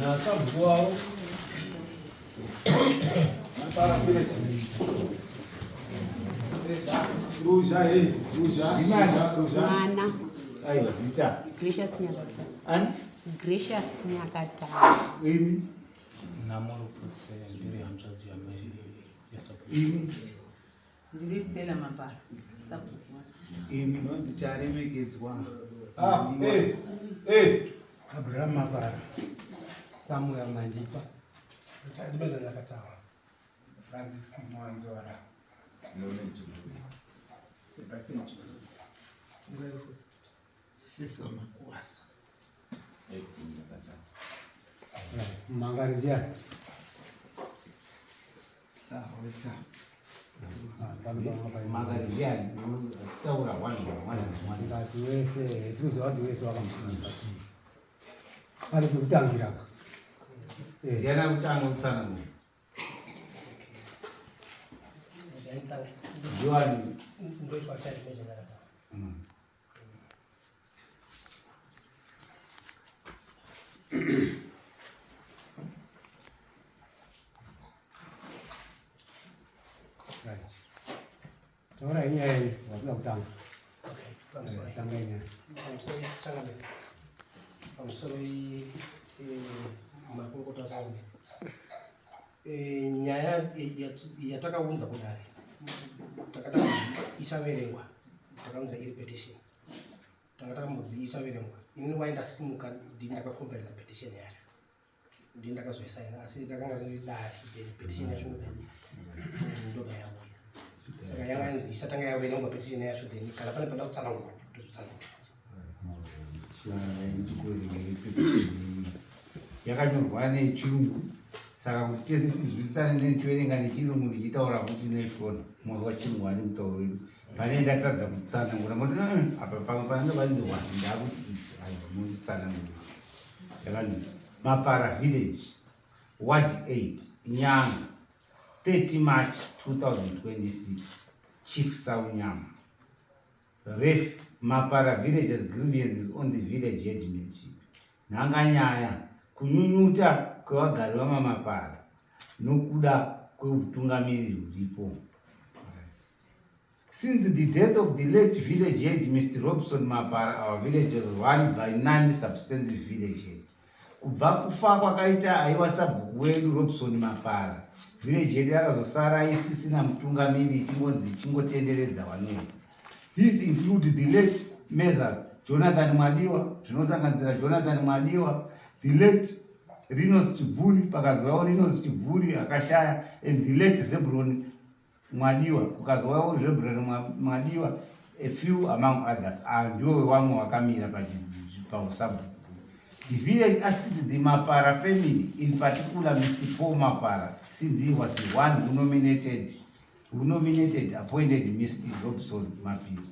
na sabhuku wavo Mapara village. Luja hii, Luja. Mana. Ayo zita. Gracious Nyakata. An? Gracious Nyakata. Imi. namoro kutse ndiri hamchazi ya mai ya sabhuku. Imi. Ndiri Stella Mapara. Sabhuku. Imi nonzi charemekedzwa. Abraham Mapara. Samuel Nanjipa. Ndimeza Nyakatawa. Francis Mwanzora. Sebastian Chibwe. Siso makwasa. Mangari dia. Wesa. Mangari dia taura wana. Ngati wese tuzo watu wese wakamfanya. Pale kutangira. Yana mtango sana mwe. Joani. Ndio kwa tayari meja Nyakatawa. Right. Ahora ini wapila kutanga. Tanga ini. I'm sorry, makungota zangu. Nyaya yataka kuunza kudari. Takataka ichaverengwa. Takaunza iri petition. Takataka mudzi ichaverengwa. Ini waenda simuka ndindakakomplera petition yacho. Ndindakazoisaina asi kakanga dari petition yacho ndani. Ndoga yawo. Saka yawanzi ishatanga yaverengwa petition yacho then kana pane pada kutsanangura tozotsanangura. Yakanyorwa nechirungu saka kuti tese tizwisisane netoerenga nechirungu ndichitaura kuti neshona mwana wachirungu ane mutauro wedu pane ndatadza kutsanangura ngoti apa pamwe panenge panzi wani ndakuti munditsanangura yakanzi Mapara village ward 8 Nyanga 30 March 2026 Chief Saunyama ref Mapara village's grievances on the village headmanship. Nanganyaya kunyunyuta kwevagari vamamapara nokuda kweutungamiriri huripo. Since the death of the late village head Mr. Robson Mapara, our village was run by non-substantive village head. Kubva kufa kwakaita aiwa sabhuku wedu Robson Mapara, village head yakazosara isisina mutungamiriri ingonzi chingotenderedza vanwedu. These include the late Messrs. Jonathan Mwadiwa, zvinosanganisira Jonathan Mwadiwa, the late Rinos Chibvuri, pakazwawo Rinos Chibvuri akashaya, and the late Zebron Mwadiwa, kukazwawo Zebron Mwadiwa, a few among others, ndiwo vamwe vakamira pausabhuku. The village asked the Mapara family, in particular Mr. Paul Mapara, since he was the one who nominated appointed Mr. Robson Mapira.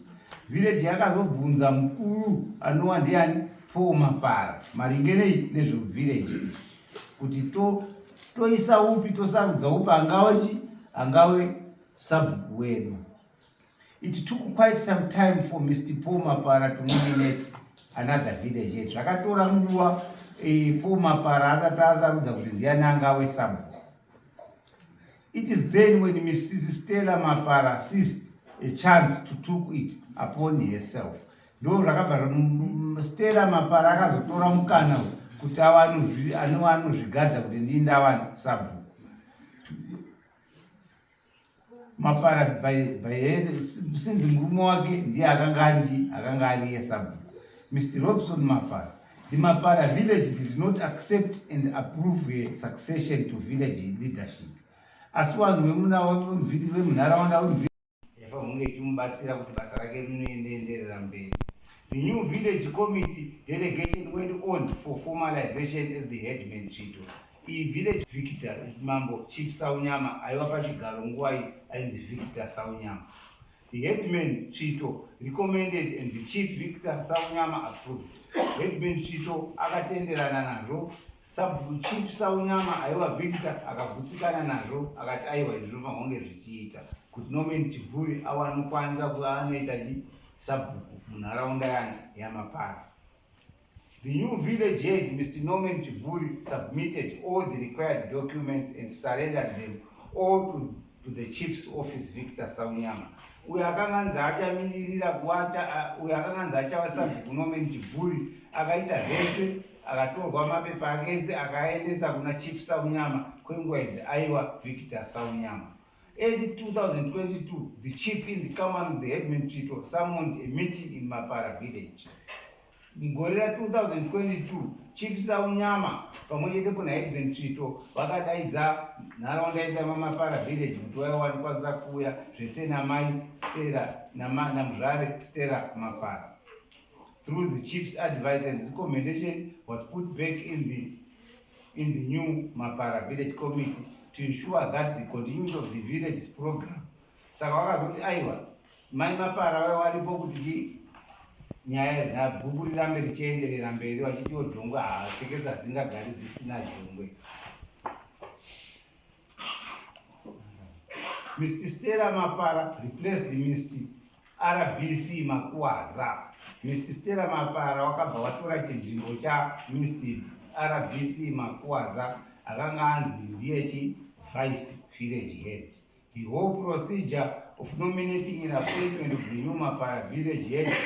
Village yakazobvunza mukuru anova ndiani Paul Mapara maringe nezvevillage kuti toisa upi tosarudza upi angave sabhuku wedu. It took quite some time for Mr. Paul Mapara to nominate another village head. Zvakatora nguva Paul Mapara asati asarudza kuti ndiani angave sabhuku. It is then when Mrs. Stella Mapara seized a chance to took it upon herself. Ndo zvakabva Stella Mapara akazotora mukana kuti anozvigadza kuti ndindava sabhuku. Mapara since murume wake ndiye akanga ari sabhuku. Mr. Robson Mapara, the Mapara village did not accept and approve a succession to village leadership. Asi vanhu vemunharaunda yafanhunge ichimubatsira kuti basa rake rinoenderera mberi. The new village committee delegation went on for formalization as the headman Chito. Village Victor Mambo Chief Saunyama aiva pachigaro nguva iyi ainzi Victor Saunyama. The headman Chito recommended and the Chief Victor Saunyama approved. Headman Chito akatenderana nazvo. Chief Saunyama aiwa Victor akavhutsikana nazvo akati aiwa izvi zvinofanirwa kunge zvichiita kuti Norman Chibvuri awanokwanisa kuva anoita sabhuku munharaunda yamapara. The new village head, Mr. Norman Chiburi, submitted all the required documents and surrendered them all to the chief's office, Victor Saunyama. Uyo akanganzi achamiririra kuwacha, uyo akanganzi achava sabhuku Norman Chiburi, akaita zvese, akatorwa mapepa ake ese, akaendesa kuna Chief Saunyama kwenguva idzi aiwa Victor Saunyama. Early 2022, the chief in the command of the headman Chito summoned a meeting in Mapara village. Mgorera 2022, Chief Saunyama pamwechete kuna headman Chito vakadaidza nharaunda yeMapara village kuti vaiwanikwanisa kuuya zvese namai Stella namuzvare Stella Mapara. Through the chief's advice and recommendation was put back in the new Mapara village committee to ensure that the continuity of the village program. Saka vakazoti aiwa mai Mapara vaiwaripo kuti nyaya nabhuku rirambe richienderera mberi vachitiwo dhongwe hasekeza dzingagari dzisina dhongwe. Mr. Stella Mapara replaced Mr. RBC Makuaza. Mr. Stella Mapara wakabva watora chinzvimbo Mr. RBC Makuaza akanga anzi ndiye vice village head. The whole procedure of nominating and appointment of the new Mapara village head,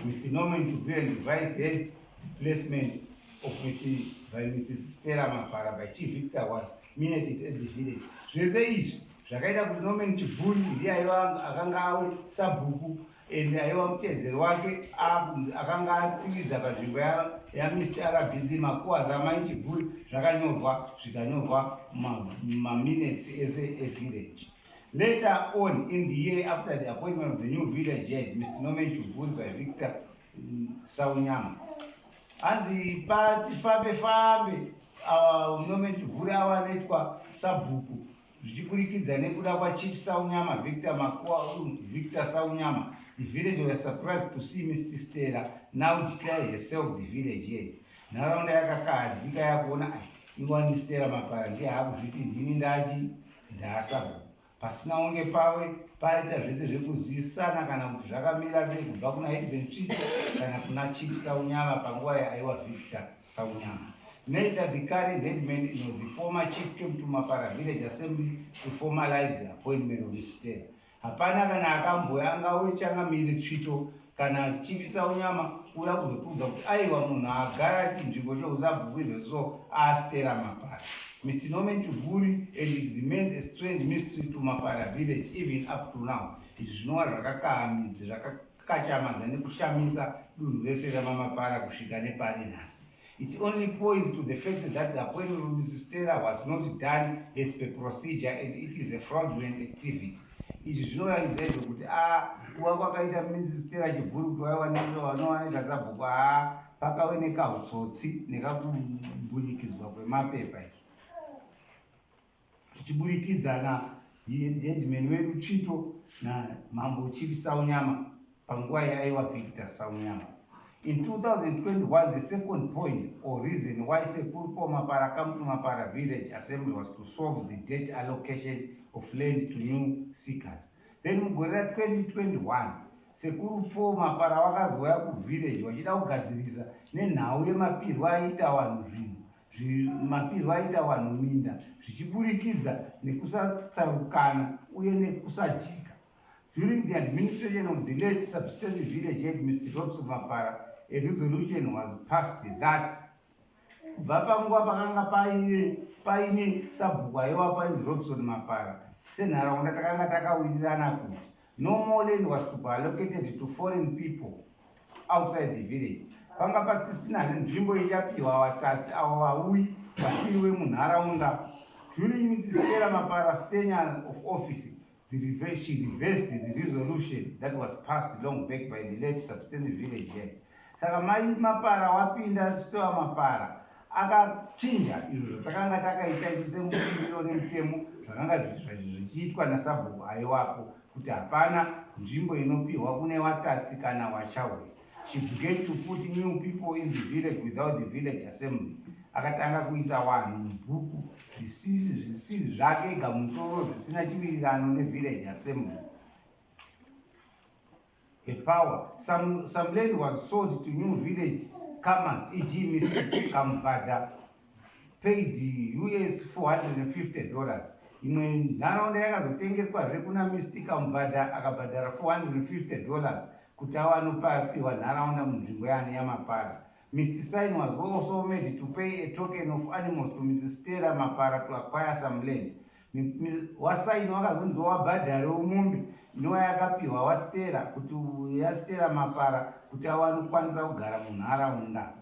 Mr. Norman to be the vice head placement of Mrs. Stella Mapara by Chief Victor was minuted at the village. Zvese izvi zvakaita kuti Norman Chiburi ndiye aiva akanga awe sabhuku ende aiva mutedzeri wake akanga atsikidza panzvimbo yaMr. RBC Makuaza mai Chiburi zvikanyorwa mumaminutes ese evillage. Later on in the year after the appointment of the new village head, Mr. Norman Chiburi by Victor Saunyama, anzi patifambe Norman Chiburi awanoitwa sabhuku zvichiburikidza nekuda kwaChief Saunyama Victor Saunyama. The village was surprised to see Mr. Stella now declare herself the village head. Nharaunda yakakahadzika yakuona iwani Stella Mapara ndiye haakuzviti ndini ndaasabhuku. Pasina unge pawe paita zvese zvekuzivisana kana kuti zvakamira sei kubva kuna headman Chito kana kuna Chief Saunyama panguva yaaiwa Victor Saunyama. Later, the current headman, the former chief, came to Mapara village assembly to formalize the appointment of Mr. Stella. Hapana kana akamboya angauye changamire Chito kana Chief Saunyama kuda kuzokudza kuti aiwa munhu agara chinzvimbo chekuzabhuku izvozvo Stella Mapara. Mr. Norman Chiburi, and it remains a strange mystery to Mapara village even up to now. Izvi zvinova zvakakahamidza zvakakachamadza nekushamisa dunhu rese raMapara kusvika nepari nhasi. It only points to the fact that the appointment of Mrs. Stella was not done as per procedure and it is a fraudulent activity. Izvi zvinoratidza izvo kuti kuva kwakaita Mrs. Stella Chiburi kuti vanowanika sabhuku pakave nekahutsotsi nekakubunikidzwa kwemapepa izvi. Zvichiburikidza headman wedu Chito naMambo Chief Saunyama panguva yaaiwa Victor Saunyama. In 2021, the second point or reason why Sekuru Mapara come to Mapara village assembly was to solve the debt allocation of land to new seekers. Then mugorera 2021, Sekuru Mapara vakazouya kuvillage vachida kugadzirisa nenhau yemapirwo aiita vanhu mapirwo aiita vanhu minda zvichiburikidza nekusatsarukana uye nekusajeka. During the administration of the late substantive village head Mr. Robson Mapara, a resolution was passed that kubva panguva pakanga paine sabhuku aiwa painzi Robson Mapara senharaunda takanga takawirirana kuti no more land was to be allocated to foreign people outside the village. Panga pasisina nzvimbo ichapiwa vatatsi avo vauyi vasiri vemunharaunda. During Mrs. Stella Mapara's tenure of office, she reversed the resolution that was passed long back by the late substantive village head. Saka mai Mapara wapinda Stella Mapara akachinja izvo zvatakanga takaita isu semukumbiro nemutemo zvakanga zvichiitwa nasabhuku aiwapo kuti hapana nzvimbo inopihwa kune vatatsi kana vachauri. She began to put new people in the village without the village assembly. Akatanga kuisa vanhu mubhuku zvisiri zvake gamutoro zvisina chiwirirano nevillage assembly. a power. Some land was sold to New Village Commerce, e.g. Mr. Kambada paid US $450. Imwe nharaunda yakazotengeswazve kuna Mr. Kambada akabhadhara $450 kuti awanopiwa nharaunda munzvimbo yaMapara. Mr. Sign was also made to pay a token of animals to Mrs. Stella Mapara to acquire some land. Wasaini wakazonzi wabhadhare umumbi inova yakapiwa waStella kuti yaStella Mapara kuti awanokwanisa kugara munharaunda.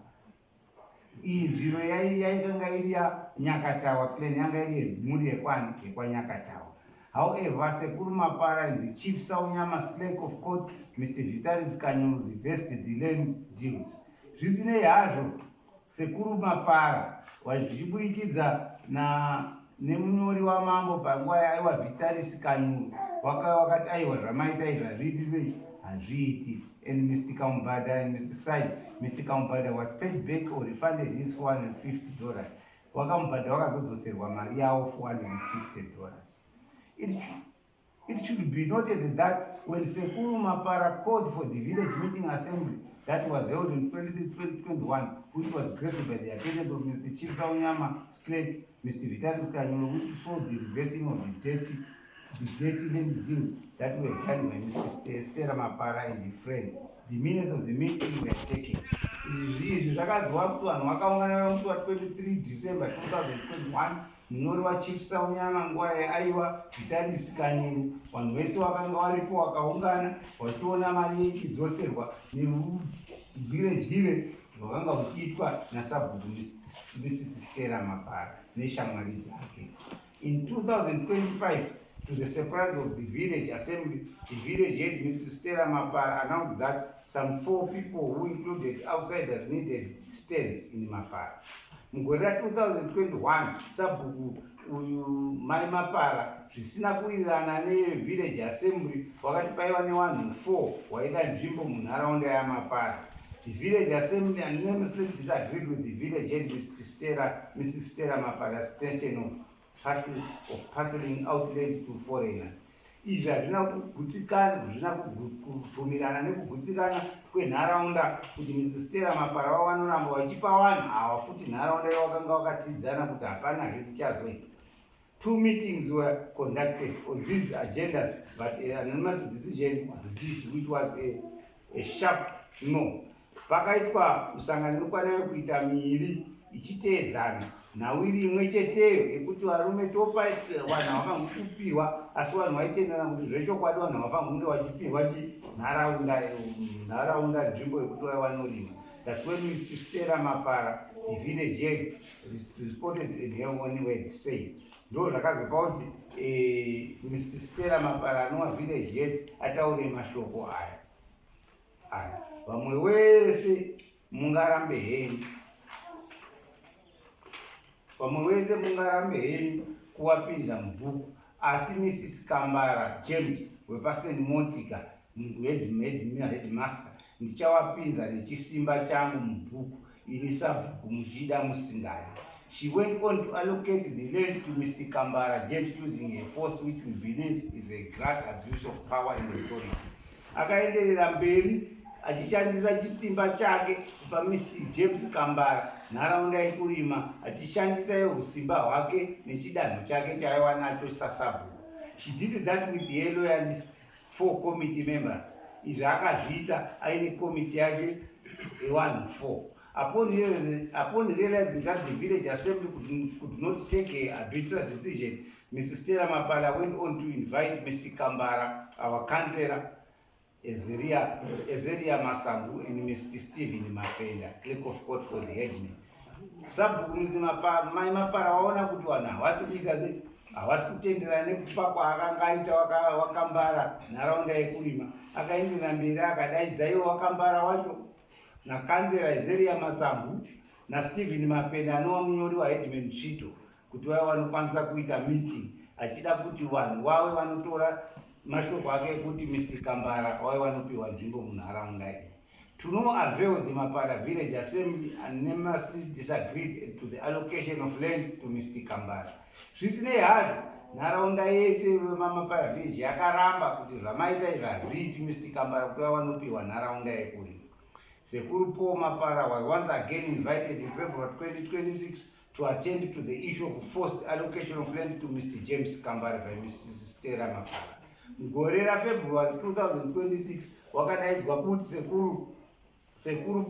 Iyi nzvimbo yaikanga iri yaNyakatawa clan, yanga iri yemhuri yekwanyakatawa. However, Sekuru Mapara and the chief Saunyama's clerk of court, Mr. Vitalis Kanyuru, reversed the land deals. Zvisinei hazvo, Sekuru Mapara wazvichibudikidza nemunyori wamambo panguva yaiwa Vitalis Kanyuru wakati aiwa zvamaita izvi hazviiti sei, hazviiti. And Mr. Kambada and Mr. Said, Mr. Kambada was paid back or refunded his $450. Wakambada wakazodzoserwa mari yawo $450. It should be noted that when Sekuru Mapara called for the village meeting assembly that was held in 2021, which was graced by the attendance of Mr. Chief Saunyama's clerk, Mr. Vitalis Kanyuru, which saw the reversing of the dirty land deals that were done by Mr. Stella Mapara and the friend. The minutes of the meeting were taken. Izvi zvakazova kuti vanhu vakaungana musi wa23 December 2021 munyori waChief Saunyama nguva yaaiwa Vitalis Kanyuru. Vanhu vese vakanga varipo vakaungana vachiona mari ichidzoserwa nevhire hwakanga huchiitwa nasabhuku Mrs. Stella Mapara neshamwari dzake. In 2025, to the surprise of the village assembly, the village head Mrs. Stella Mapara announced that some 4 people who included outsiders needed stands in Mapara. Mugore ra2021, sabhuku uyu Mai Mapara zvisina kuwirirana nevillage assembly wakati paiva nevanhu 4 waida nzvimbo munharaunda yaMapara. The village assembly unanimously disagreed with the village head Mrs. Stella Mapara's intention of parceling out land to foreigners. Izvi hazvina kubvumirana nekugutsikana kwenharaunda kuti Mrs. Stella Mapara wavanoramba vachipa vanhu ava futi nharaunda yavakanga vakatsidzana kuti hapana zvichazoita. 2 meetings were conducted on these agendas, but an unanimous decision was reached, which was a sharp no. Pakaitwa musangano unokwana kuita miiri ichiteedzana, nhawiri imwe cheteyo yekuti varume topa vanhu havangokupiwa, asi vanhu vaitenderana kuti zvechokwadi vanhu havafangunge vachipirwa nharaunda nzvimbo yekuti vanorima. That's when Mr. Stella Mapara, the village head, responded in her own words, saying, ndo zvakazopa kuti Mr. Stella Mapara anova village head ataure mashoko aya. Vamwe wese mungarambe henyu kuwapinza mubhuku, asi Mrs. Kambara James wepaSt. Monica headmaster ndichawapinza nechisimba changu mubhuku ini sabhuku muchida musingadi. She went on to allocate the land to Mr. Kambara James using a force which we believe is a gross abuse of power and authority. Akaenderera mberi achishandisa chisimba chake pa Mr. James Kambara nharaunda yekurima, achishandisa usimba hwake nechidanho chake chaaiwa nacho sasabu. She did that with the loyalist 4 committee members. Izvi akazviita aine komiti yake 1-4. Upon realizing that the village assembly could not take an arbitrary decision, Mrs. Stella Mapara went on to invite Mr. Kambara, our councillor, Ezeria Masangu, and Mr. Stephen Mapenda, clerk of court for the headman. Sabhuku Mr. Mai Mapara waona kuti vanhu havasi kuita sei, havasi kutenderana nekupa kwaakanga aita waKambara nharaunda yekurima. Akaenderera mberi akadaidza iwo waKambara wacho nakanzera Ezeria Masangu naStephen Mapenda anova munyori waHeadman Tsvito kuti vaiva vanokwanisa kuita meeting achida kuti vanhu vave vanotora mashoko ake ekuti Mr. Kambara waiva vanopiwa nzvimbo munharaunda iyi. To no avail, the Mapara village assembly unanimously disagreed to the allocation of land to Mr. Kambara. Zvisinei hazvo, nharaunda yese vemamapara village yakaramba kuti zvamaita izvi hazviiti Mr. Kambara kuti vanopiwa nharaunda yekurima. Sekuru Paul Mapara was once again invited in February 2026 to attend to the issue of forced allocation of land to Mr. James Kambara by Mrs. Stella Mapara. Gore raFebruary 2026 wakadaidzwa kuti sekuru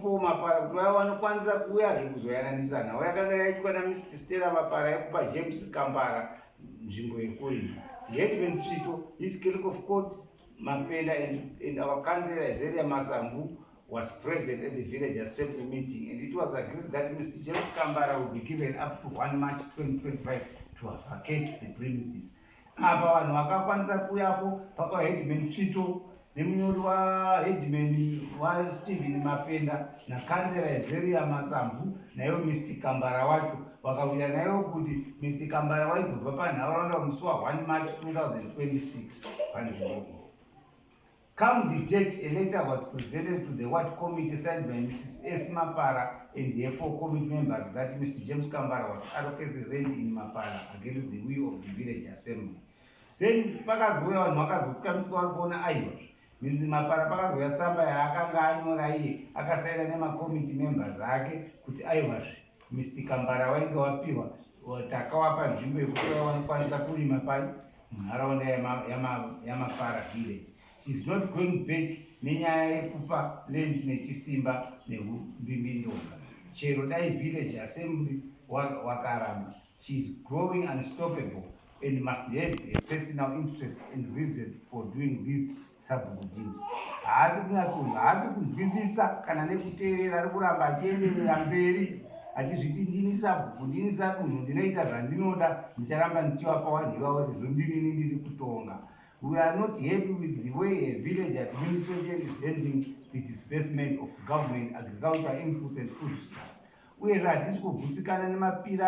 Paul Mapara kuti vanokwanisa kuuyazve kuzoyananisa nhau yakanga yaitwa naMr. Stella Mapara yekupa James Kambara nzvimbo yekurima. The headman Trito, his clerk of court Mapenda and our councillor Zeria Masambu was present at the village assembly meeting, and it was agreed that Mr. James Kambara will be given up to 1 March 2025 to vacate the premises. Apa vanhu vakakwanisa kuyapo pakwa headman Trito nemunyori waheadman waStephen Mapenda nakanzera Zeria Masambu nayo Mr. Kambara wacho vakauya nayo kuti Mr. Kambara waizobva panharaunda musi wa1 March 2026 panzvimbo. Come the date, a letter was presented to the Ward Committee signed by Mrs. S. Mapara and the 4 committee members that Mr. James Kambara was allocated land in Mapara against the will of the village assembly. Then pakazouya vanhu vakazokutamiswa vari kuona aiwa Mrs. Mapara pakazouya tsamba yaakanga anyora iye akasaina nemakomiti members ake kuti aiwazve Mr. Kambara wainge wapiwa takawapa nzvimbo yekuti vanokwanisa kurima pai munharaunda yaMapara village. She's not going back nenyaya yekupa land nechisimba neumbimbinyonga. Chero dai village assembly wakaramba. She is growing unstoppable and must have a personal interest and reason for doing these subdivisions. Haasi kunzwisisa kana nekuteerera ari kuramba achienderera mberi achizviti ndini sabhuku ndini sadunhu ndinoita zvandinoda ndicharamba ndichivapa wadhiwa wose zvondinini ndiri kutonga. We are not happy with the way a village administration is handling the disbursement of government agricultural inputs and foodstuffs. Uyezve hatisi kugutsikana nemapiro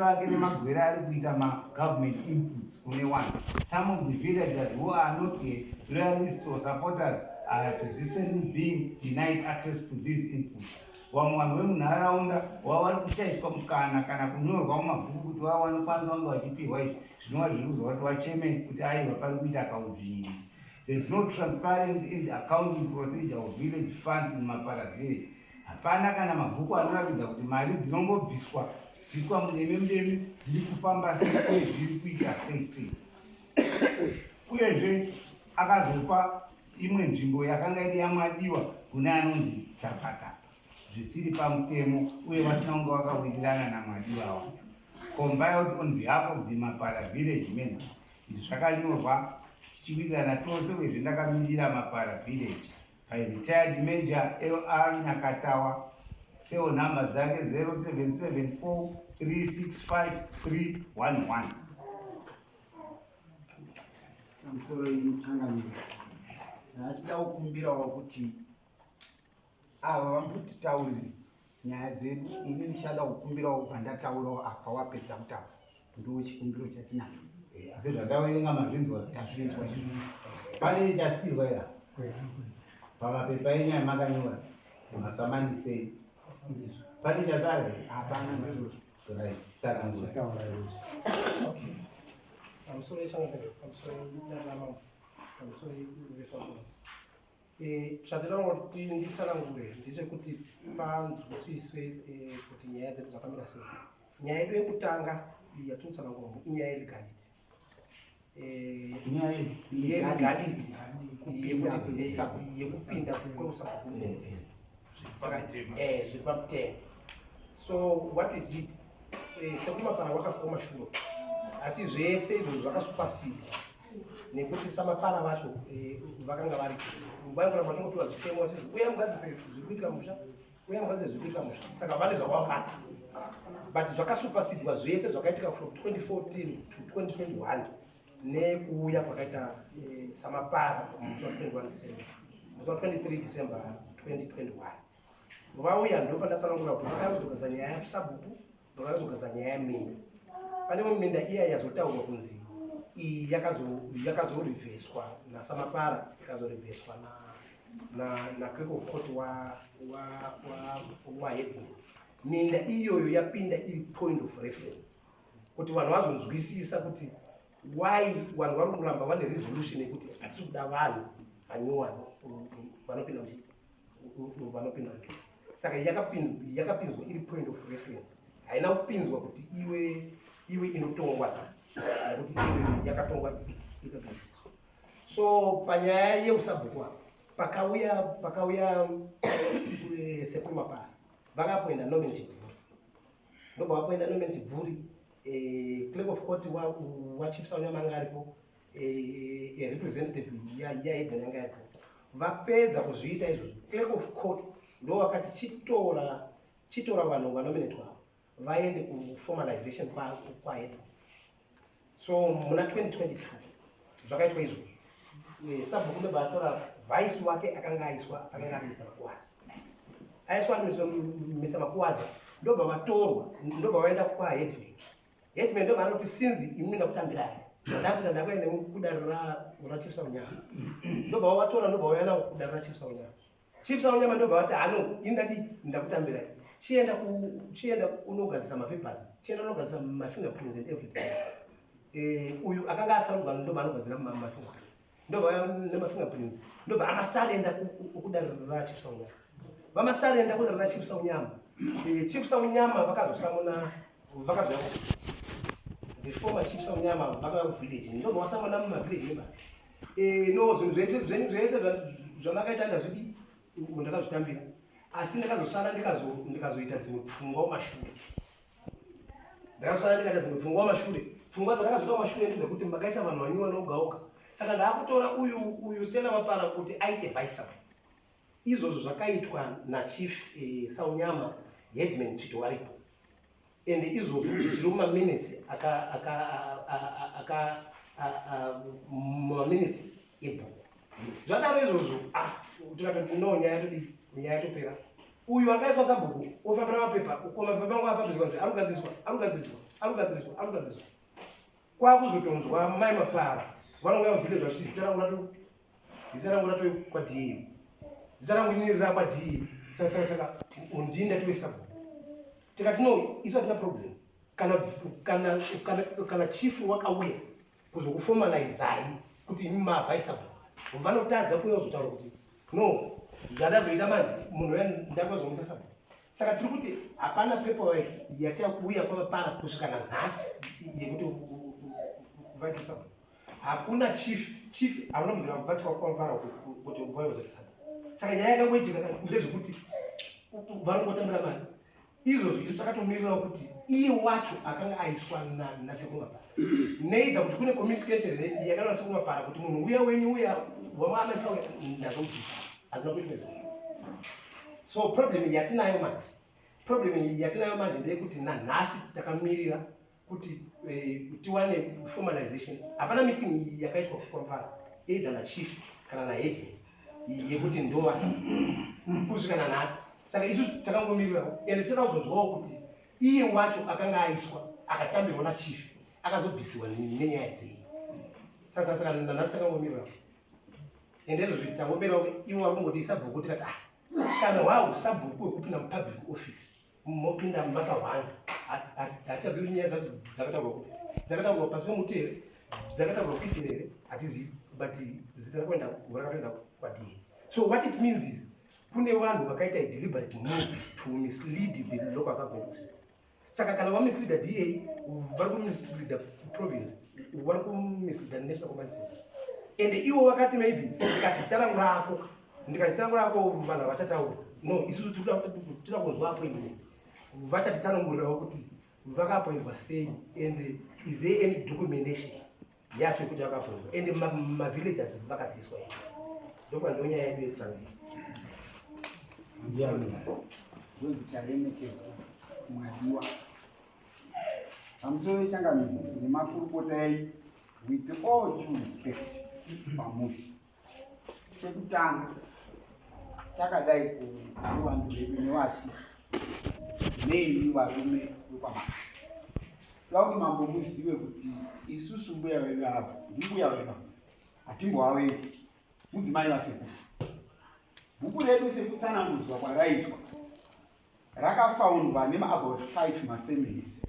ake nemagwere ari kuita ma-government inputs kune one. Some of the villagers who are not loyalists or supporters are persistently being denied access to these inputs. Vamwe vanhu vemunharaunda wavari kushaiswa mukana kana kunyorwa mumabhuku kuti vava vanokwanisa kunge vachipihwa izvi zvinova zviri kuzova kuti vacheme kuti aiva pari kuita kaudzvinyi. There is no transparency in the accounting procedure of village funds in Mapara village. Hapana kana mabhuku anoratidza kuti mari dzinongobviswa dzichiitwa mudeme dziri kufamba sei uye zviri kuita sei. Uyezve akazopa imwe nzvimbo yakanga iri yaMwadiwa kune anonzi Chapata zvisiri pamutemo uye vasina kunge vakawirirana naMwadiwa wacho. Compiled on behalf of the Mapara village members. Izvi zvakanyorwa tichiwirirana tose uyezve ndakamirira Mapara village by retired Major L.R. Nyakatawa, cell number dzake 0774365311. Pamusoro yemutsangamiro achida kukumbirawo kuti ava vambotitaurire nyaya dzedu, ini ndichada kukumbirawo pandataurawo apa wapedza kutaura ndo chikumbiro chatinacho. Asi zvataverenga mazvinzwa Tazvinzwa izvi. pane chasirwa ira pamapepa enyaya makanyora masamanise pane chasara Hapana ndizvo. sarangura pamusoro yechangapera pamusoro yanamama pamusoro yevesakona zvatinoda kuti nditsanangure ndechekuti panzwisiswe kuti nyaya dzedu dzakamira sei. Nyaya yedu yekutanga yatinotsanangura inyaya yelegality yelegality yekupinda kweusabhuku zviri pamutemo. So what we did sekumapara wakafoma shure asi zvese izvo zvakasupasidwa nekuti samapara vacho vakanga vari vaingora vachingopiwa zvitemo vachiti uya mugadzise zviri kuitika musha uya mugadzise zviri kuitika musha saka vane zvavakabata but zvakasupasidwa zvese zvakaitika from 2014 to 2021 nekuuya kwakaita samapara musi wa 21 December musi wa 23 December 2021 vauya ndo pandatsanangura kuti vakazogeza nyaya yakusabhuku vakazogeza nyaya yaminda. Pane imwe minda iya yazotaurwa kunzi iyi yakazorivheswa nasamapara yakazorivheswa na clerk of court wa headman. Minda iyoyo yapinda iri point of reference kuti vanhu vazonzwisisa kuti why vanhu vari kuramba vane resolution yekuti hatisi kuda vanhu anyuwani vanopinda vanopinda. Saka yakapinzwa iri point of reference, haina kupinzwa kuti iwe inotongwa basi, nekuti iwe yakatongwa ikagadziswa. So panyaya yeusabhuku pakauya September pari vakapoenda Norman Chibvuri, ndobva vapoenda Norman Chibvuri, clerk of court waChief Saunyama anga aripo, representative yaEden anga aripo. Vapedza kuzviita izvozvo, clerk of court ndo vakati chitora vanhu vanominatwa vaende kuformalization kwaEden. So muna 2022 zvakaitwa izvozvo. Sabhuku ndobva atora vice wake akanga ari Mr. Makuwaza. Aiswa Mr. Makuwaza ndobva vatorwa, ndobva vaenda kwaHeadman. Headman ndobva anoti sinzi imini ndakutambirai ndakuita ndakaenda kudare raChief Saunyama, ndobva vatora ndobva vaenda kudare raChief Saunyama. Chief Saunyama ndobva vati hano indadi ndakutambirai, chienda unogadzisa mapapers, chienda unogadzisa mafingerprints and everything. Uyu akanga asarugwa ndobva anogadzira mafingerprints, ndobva nemafingerprints, ndobva amasalenda kudare raChief Saunyama. Vamasalenda kudare raChief Saunyama, Chief Saunyama vakazosamuna the former Chief Saunyama village, ndobva vasamuna mumavillage eba. No, zvinhu zvese zvamakaita ndazvidi ndakazvitambira, asi ndakazosara ndikazoita dzimwe pfungwa mumashure. Ndakasara ndikaita dzimwe pfungwa mumashure. Pfungwa dzandakazoita mumashure ndedzekuti makaisa vanhu vanyuwa nogaoka. Saka ndaakutora uyu Stella Mapara kuti aite vice. Izvozvo zvakaitwa naChief Saunyama, Headman Tito varipo. And izvozvo zviri mumaminutes mumaminutes ebhuku. Zvadaro izvozvo tikatoti no nyaya yatopera. Uyu akaiswa sabhuku ofambira mapepa, mapepa angu apapizwa arikugadziswa. Kwakuzotonzwa mai Mapara vanongouya muvhillage vachiti zita rangu ratoi kwaDA, zita rangu inirira kwaDA, saka undinda tive sabhuku. Tikati no, isu hatina problem. Kana chief wakauya kuzokuformalizai kuti imi mavhaisa sabhuku, vanotadza kuuya kuzotaura kuti no, zvandazoita manje munhu ndakazomisa sabhuku. Saka tiri kuti hapana paperwork yatakuuya paMapara kusvika nanhasi yekuti uvaite sabhuku. Hakuna chief havana mugara kubatsirwa kwaMapara kuti vayozoita sabhuku. Saka nyaya yakangoitika ndezvekuti vanongotambira mari. Izvozvo isu takatomirira kuti iye wacho akanga aiswa naSekuru Mapara. Neither kuti kune communication yakana naSekuru Mapara kuti munhu uya wenyu uya wamaamesa uya ndazomubvisa. Hazina kuitwa izvozvo. So problem yatinayo manje ndeyekuti nanhasi takamirira kuti tiwane formalization. Hapana meeting yakaitwa kwaMapara either naChief kana naHeadman yekuti ndo vasa kusvika nanhasi. Saka isu takangomirira ende takazonzwawo kuti iye wacho akanga aiswa akatambirwa naChief akazobvisiwa nenyaya dzei. Saka nanhasi takangomirira ende izvozvo tangomirira ivo vakungoti sabhuku tikati kana hwawo sabhuku wekupinda mupublic office mopinda makahwanda hatichazivi nyaya dzacho dzakataurwa pasi pemutero, dzakataurwa kuitini here hatizivi, but zita rakatoenda kwaDA. So what it means is kune vanhu vakaita deliberate move to mislead the local government offices. Saka kana vamisleada DA vari kumisleada province, vari kumisleada national command center. And ivo vakati maybe ndikatitsara rako vanhu vachataura no, isusu tinoda kunzwa appointment. Vachatitsanangurirawo kuti vakaappointwa sei and is there any documentation yacho yekuti vakaappointwa and mavillagers vakaziswa here. Ndokuva ndo nyaya yedu yekutanga. Ndonzi talemekedzwa mwadiwa pamusoro wechangamiro nemakurukota edu with all due respect pamuzi. Chekutanga takadai kuvanhu vedu nevasi neimi varume vekwamaka toda kuti mambo muzive kuti isusu mbuya vedu apa ndimbuya vedu apa hatimbovavedu mudzimai vasekuru. Bhuku redu sekutsanangudzwa kwaraitwa rakafaundwa nemabout 5 mafamilies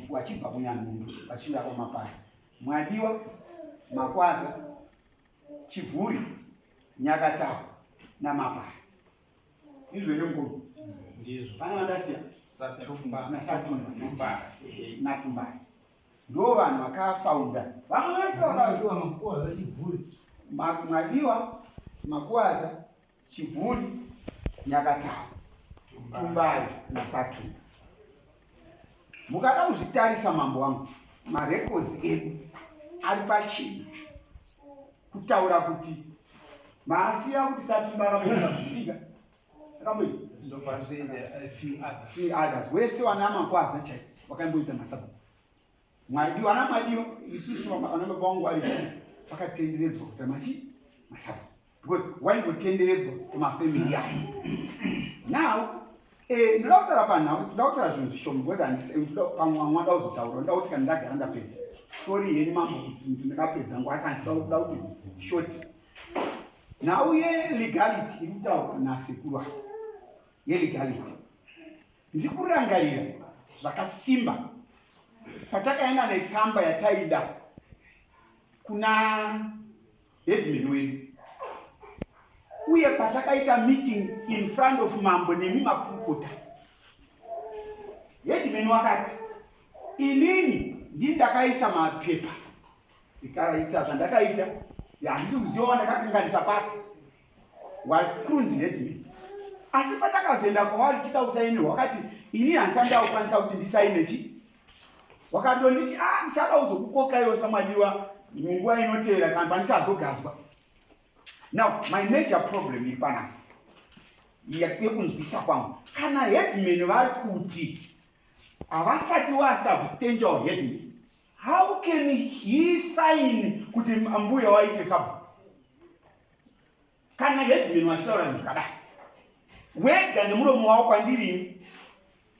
wachibva kuNyanhundu vachiuya kwaMapara. Mwadiwa, Makwaza, Chivhuri, Nyakatawa naMapara. Izvo here mukuru. Ndizvo. Pana vandasiya Satumba. naSatumba naTumbari. Ndo vanhu vakafaunda. Vamwe vese Vakaiwa Makwaza Chivhuri. Mwadiwa, Makwaza, Chivhuri, Nyakatawa, Tumbari naSatumba. Mukada kuzvitarisa mambo wangu, marecords edu ari pachena kutaura kuti maasiya kuti Satumba akamuisa kupiga akamuita few others wese wana Makwaza chai wakamboita masabu. Mwadiwa na Mwadiwa isusu vanababa vangu ari vakatenderedzwa kuti masabu because waingotenderedzwa kumafamily yayo. Now ndoda kutaura panhau, ndoda kutaura zvinhu zvishoma because pamwe mwada kuzotaura, ndoda kuti kana ndagara ndapedza. Sorry heni mambo kuti ndakapedza nguva yacho ndoda kuti short. Nhau yelegality iri kutaurwa nasekuru yelegality. Ndiri kurangarira zvakasimba patakaenda netsamba yataida kuna headman wedu uye patakaita meeting in front of mambo nemimakurukota. Headman wakati inini ndindakaisa mapepa ikaita zvandakaita handisi kuziva ndakakanganisa pake wakurunzi headman. Asi patakazoenda kwavari tichida kusainirwa wakati ini handisandakukwanisa kuti ndisaine chi. Wakandonditi ndichada kuzokukokaiwo saMwadiwa munguva inoteera kana pandichazogadzwa. Now my major problem iri panapa yekunzwisa kwangu kana headman vari kuti havasati wasubstantial headman, how can he sign kuti mbuya waite sub? Kana headman washitaura ndikadai wega nemuromo wavo kwandiri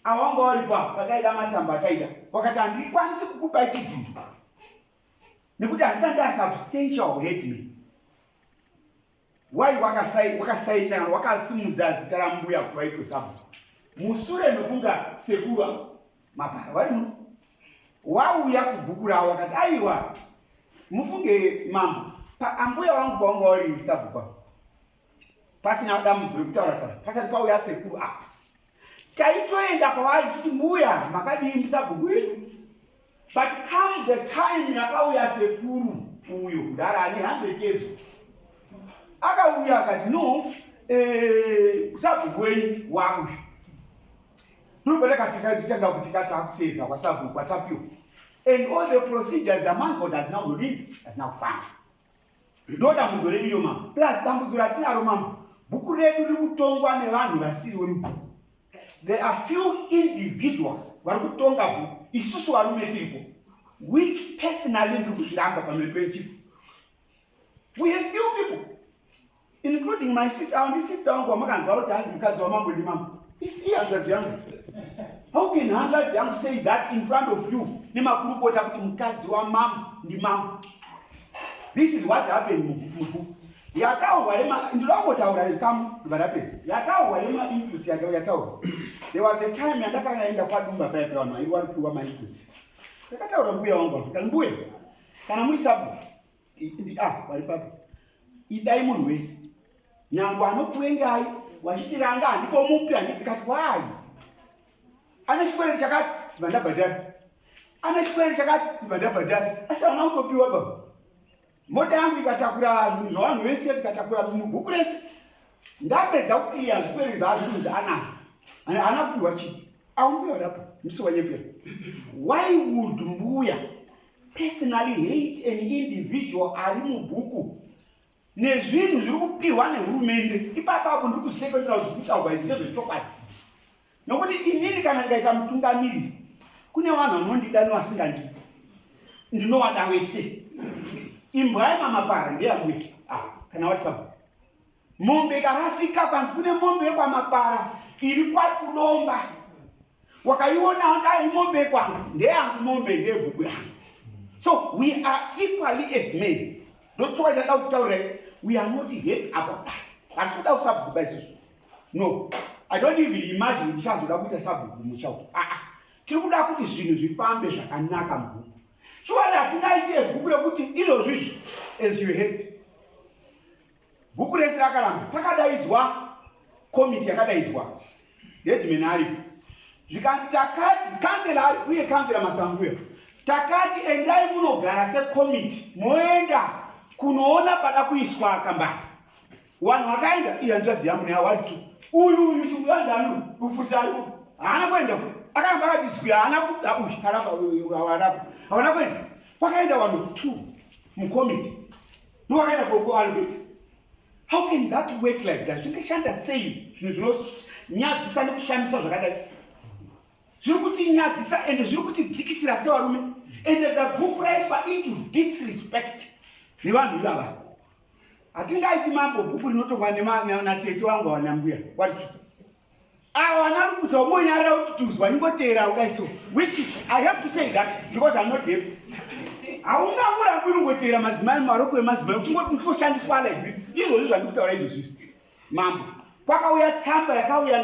awanga waripa pakaida matsamba ataida wakati handikwanisi kukupa chidhudhu nekuti handisati asubstantial headman. Why wakasaina wakasimudza zita rambuya kuvaitwe sabu musure mekunga sekuru Mapara vari muno wauya kubhuku ravo wakati aiwa mufunge mambo ambuya vangu pavanga vari sabu pa pasina dambudziko rekutaura pasati pauya sekuru apa taitoenda kwavari kuti mbuya makadii musabhuku wedu, but come the time yakauya sekuru uyo kudara ane 100 years akauya akati no sabhuku wenyu wauya ndopatakatikatitanga kuti katakusedza kwasabhuku kwatapiwa and all the procedures the man God has now read has now found. Ndo dambudziko redu iyo mambo plus dambudziko ratinaro mambo bhuku redu riri kutongwa nevanhu vasiri vemubhuku. There are few individuals vari kutonga bhuku isusu varume tiripo which personally ndiri kuzviramba pamberi pechifu. We have few people including my sister and this sister wangu wamakanzwa kuti hanzi mukadzi wamambo ndimambo. Ihanzvadzi yangu. How can hanzvadzi yangu say that in front of you nemakurukota kuti mukadzi wamambo ndimambo? This is what happened mubhuku. Yataurwa ndinotaura ikamu varapedza. Yataurwa yemaimpusi yataurwa. There was a time yandakaenda kwadumba paya vanhu vairi vari kupiwa maimpusi. Ndakataura mbuya wangu kuti mbuya kana muri sabhuku vari papo idai munhu wese nyangu anokuengai wachitiranga handipo mupi handikati wai ane chikwere chakati ndibandabhadhara ane chikwere chakati ndibandabhadhara asi hauna kutopiwa baba. Mota yangu ikatakura zvavanhu vese tikatakura mubhuku rese ndapedza kukiya zvikwere zvaazvinzi haana kupiwa chii aumbiwa dapo musi wanyepera. Why would mbuya personally hate an individual ari mubhuku nezvinhu zviri kupiwa nehurumende? Ipapapo ndiri kusekondera zvekutaurwa ndezvechokwadi nokuti inini kana ndikaita mutungamiriri kune vanhu vanondida nevasingandidi ndinovada wese. Imbwa yemaMapara ndeyambuya kana vari sabhuku. Mombe ikarasika kwanzi kune mombe yekwaMapara iri kwakudomba wakaiona dai mombe kwangu ndeyangu mombe ndeyebhuku yangu. So we are equally as men. Ndochoka chada kutaura we are not happy about that. Hatitoda kusabhuku baisusu. No, I don't even imagine ndichazoda kuita sabhuku muchauto. tiri kuda kuti zvinhu zvifambe zvakanaka mubhuku. Chiwani hatingaite bhuku rekuti izvozvizvi as you heard. Bhuku rese rakaramba pakadaidzwa komiti yakadaidzwa headman aripo. Zvikanzi takati kansela ari uye kansela Masambuya takati endai munogara sekomiti moenda kunoona pada kuiswa kambani. Wanhu wakaenda iya nzvadzi yamune awaritu uyu chikulandano kufusayo haana kuenda akaramba akati zwi haana kwenda kwakaenda vanhu 2 mukomiti ndowakaenda kualibeti. How can that work like that? Zvingashanda sei zvinhu zvinonyadzisa nekushamisa zvakadai? Zviri kutinyadzisa ende zviri kutidzikisira sevarume, and the book raiswa into disrespect nevanhu ivava. Hatingaiti mambo bhuku rinotongwa natete wangu wanambuya wati ava vana rukusa umonyara kutuzwa ingotera udaiso, which I have to say that because I'm not happy. Haungangurambwi ringotera madzimai maroko emadzimai uchingoshandiswa like this. Izvozvi zvandikutaura izvozvi mambo kwakauya tsamba yakauya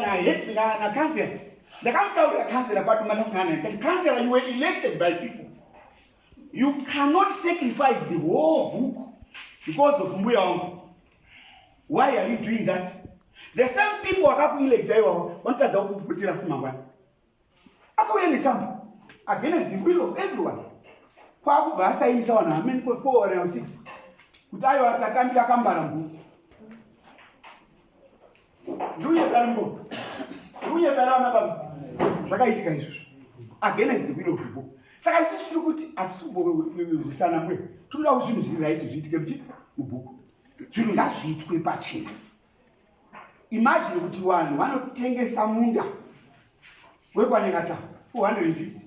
nakansela. Ndakamutaurira kansela paduma tasangana naye kuti kansela, you were elected by people. You cannot sacrifice the whole book because of mbuya wangu. Why are you doing that? The same people wakakuelecta iwavo vanotadza kukuputira kumangwana. Akauya netsamba against the will of everyone. Kwakubva asainisa vanhu hamene kwe 4 or 6 kuti aiwa takambira kambara mbuku. Nduyedara mbuku. Nduyedara vana baba. Zvakaitika izvozvo against the will of people. Saka isusu tiri kuti hatisikumbosana mwe tinoda kuti zvinhu zviri right zviitike mubhuku. Zvinhu ngazviitwe pachena. Imagine kuti vanhu vanotengesa munda wekwanyangata 450.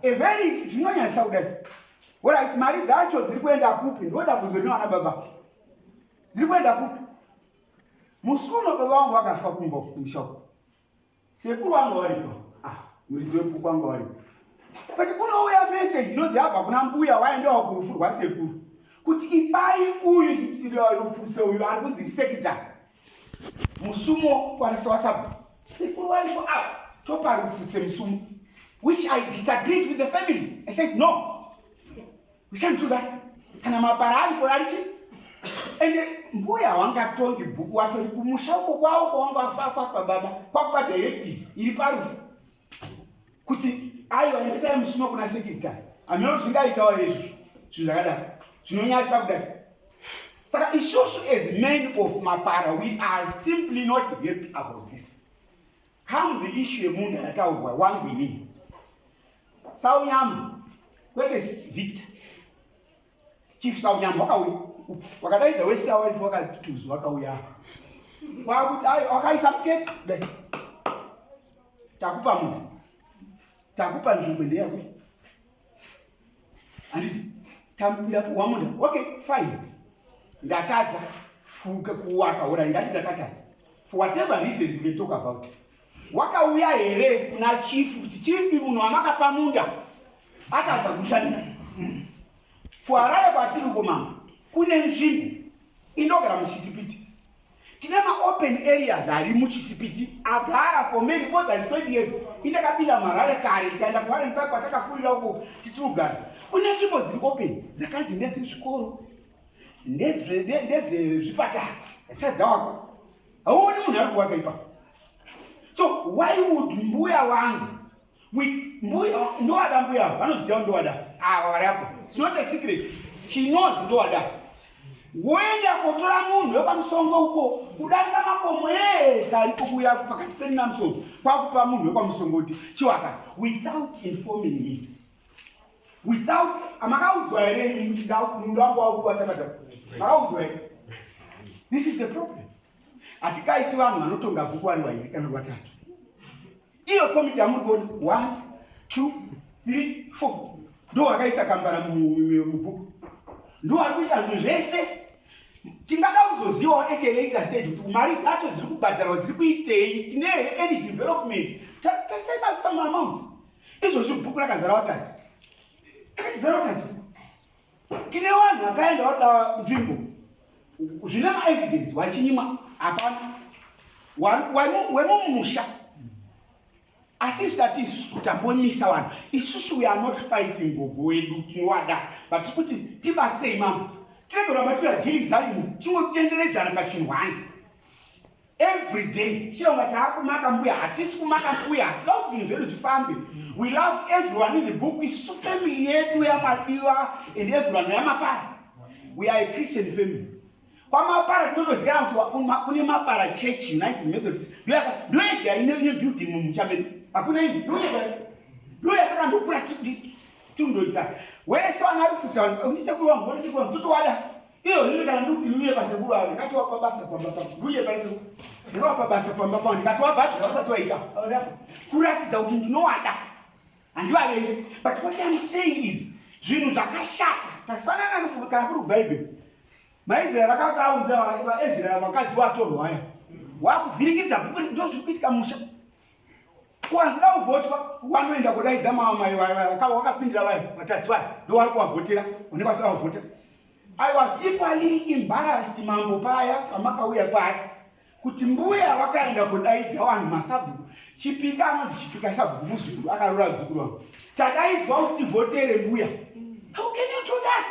A very zvinonyanyisa kudai. Alright, mari dzacho dziri kuenda kupi? Ndoda kuzwe nevana baba. Dziri kuenda kupi? Musuno baba wangu akafa kumba kumshoko. Sekuru wangu walipo. Muridzi webhuku wangu walipo. But kunouya message inonzi abva kuna mbuya waendawo kurufu rwasekuru kuti ipai uyu rufuse uyu ari kunzi ndisekitari musumo kwanasewasapo. Sekuru walipo topa rufutse musumo, which I disagreed with the family. I said no, we can't do that. Kana mapara alipo arichi ende mbuya wangatongi bhuku watori kumusha uko kwawo kwawanga kwafa baba kwakupa directive iri parufu kuti aiwa ndisai musumo kuna sekitari. Ameno zvingaitawo izvo zvinhu zvakadaro zvinonyadzisa kudai. Saka isusu as men of Mapara, we are simply not happy about this. Come the issue yemunda yataurwa wangwini Saunyama kwete Victor Chief Saunyama wakauya wakadaidza wese awalipo wakatuzwa wakauya kwakuti wakaisa mutete kudai takupa munhu takupa nzvimbo ndeyakwe handiti tambira wamunda okay fine ndatadza kuwaka ura ndati ndakatadza for whatever reasons we can talk about. Wakauya here kuna chief kuti chief munhu amakapa munda atadza kushandisa kuharare kwatiri kumama kune nzvimbo inogara muchisipiti. Tine open areas ari muchisipiti agara for many more than 20 years. Indakapinda marare kare ikaenda kuHarren Park kwatakakurira uko tichirugara. Kune nzvimbo dziri open dzakanzi ndedzezvikoro ndedzezvipatara sadza wako hauoni munhu ari kuwaka ipapo. So why would mbuya wangu mbuya ndowada mbuya vanoziva ndowada variapo. It's not a secret, she knows ndowada. Woenda kotora munhu wepamusongo uko kudarika makomo ese ari kubuya pakati peni namusongo kwakupa munhu wepamusongo kuti chiwaka without informing me, without amakaudzwa here munhu wangu wakubatabata makaudzwa here. This is the problem. Hatikaiti vanhu vanotonga bhuku vari vairi kana vatatu. Iyo komiti yamuri kuona 1 2 3 4 ndo vakaisa kambara mubhuku ndo vari kuita zvinhu zvese. Tingada kuzozivawo at a later stage kuti mari dzacho dziri kubhadharwa dziri kuitei, tine any development. Tarisai mafama amounts izvozvi bhuku rakazara vatadzi rakatizara vatadzi. Tine vanhu vakaenda vada nzvimbo zvine maevidence vachinyima hapana wemumusha Asi tati isusu tambomisa vanhu. Isusu we are not fighting gogo wedu tiwada. But kuti tibase imam. Tirego batula dealing dalimo. Chinotenderedzana pachinhwani. Every day, chironga takumaka mbuya, hatisi kumaka mbuya, love things zvedu zvifambe. We love everyone in the book. Isusu family yedu yaMadiwa and everyone yaMapara. We are a Christian family. Kwamapara tinozigara kuti kune Mapara Church United Methodist. Ndoyega ine building mumuchameni. Hakuna ini. Ndoyega takandokura tindoita. Wese wanarufutsa unisekuru wangu wanisekuru wangu tutowada. Iyo ndio kana nduki luye basekuru wangu. Kati wapa basa pamba. Luye basekuru. Ndio wapa basa pamba. Kati wapa batu wasa toita. Kuratiza kuti ndinowada. And you are like, but what I'm saying is, zvinhu zvakashata. Tasanana kana kuri Bible. MaIsrael akakaudza Israel vakadzi vatorwa aya. Wakuvhirikidza bhuku ndozvikuitika musha. Kuwanzira kuvhotwa, wanoenda kudaidza mamai wakapindira vaya, vatadzi vaya, ndo vari kuvavhotera, unenge vavhota. I was equally embarrassed mambo paya, pamakauya paya, kuti mbuya vakaenda kudaidza vanhu masabhuku. Chipika anonzi chipika sabhuku muzukuru, akarora muzukuru wangu. Tadaidzwa kuti tivhotere mbuya. How can you do that?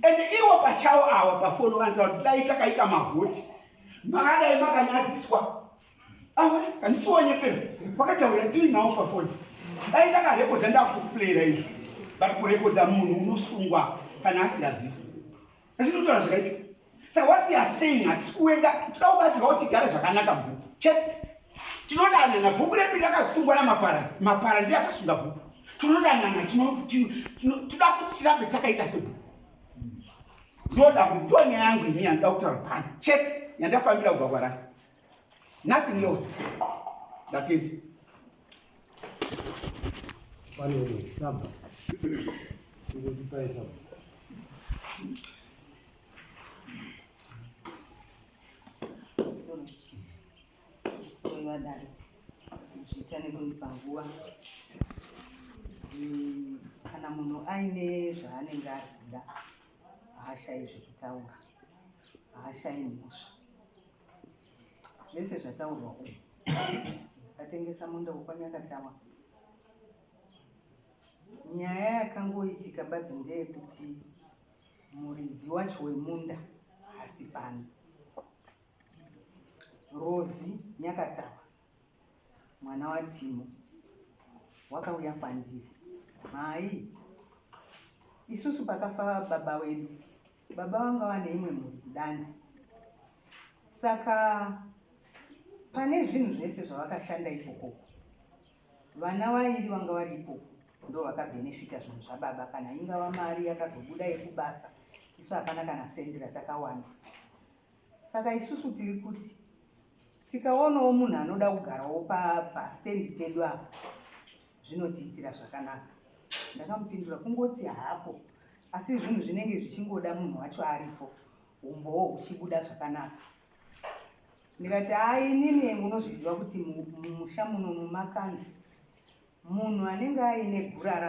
And iwo pachavo ava pafoni vantaura kuti dai takaita mavhoti. Makadai makanyadziswa. Handisiwonyepera. Vakataura tiri nawo pafoni. Dai ndakarekodha ndakutopulera izvo. But kurekodha munhu unosungwa kana asingazivi. Asi totora zvakaitika. Saka what we are saying hatisi kuenda toda kubatsirwa kuti tigare zvakanaka bhuku. Chete. Tinodanana bhuku redu rakatsungwa naMapara. Mapara ndiye akasunga bhuku. Tinodanana toda kuti tirambe takaita sebhuku. Zoda kutoa nyaya yangu yenyewe yandoda kutaura pano. Chete yandafambira kugwagwa rake. Nothing else. That's it. Pano saba. Ngokupai saba. Wadari. Zvitane kundipanguwa. Kana munhu aine zvaanenge arikuda, haashayi zvekutaura, haashayi mhosva. Zvese zvataurwa uku. Atengesa munda wekwanyakatawa. Nyaya yakangoitika badzi ndeyekuti muridzi wacho wemunda haasi pano. Rozi Nyakatawa, mwana waTimo, wakauya kwandiri. Mai, isusu pakafa baba wedu. Baba wanga wane imwe mhuri kudandi. Saka pane zvinhu zvese zvavakashanda ikoko. Vana vairi vanga vari ikoko ndo vakabhenefita zvinhu zvababa, kana ingava mari yakazobuda yekubasa. Isu hapana kana sendi ratakawana. Saka isusu tiri kuti tikaonawo munhu anoda kugarawo pastendi pedu apa, zvinotiitira zvakanaka. Ndakamupindura kungoti hapo, asi zvinhu zvinenge zvichingoda munhu wacho aripo, umbowo huchibuda zvakanaka. Ndikati inini munozviziva kuti mumusha muno mumakanzi, munhu anenge aine gura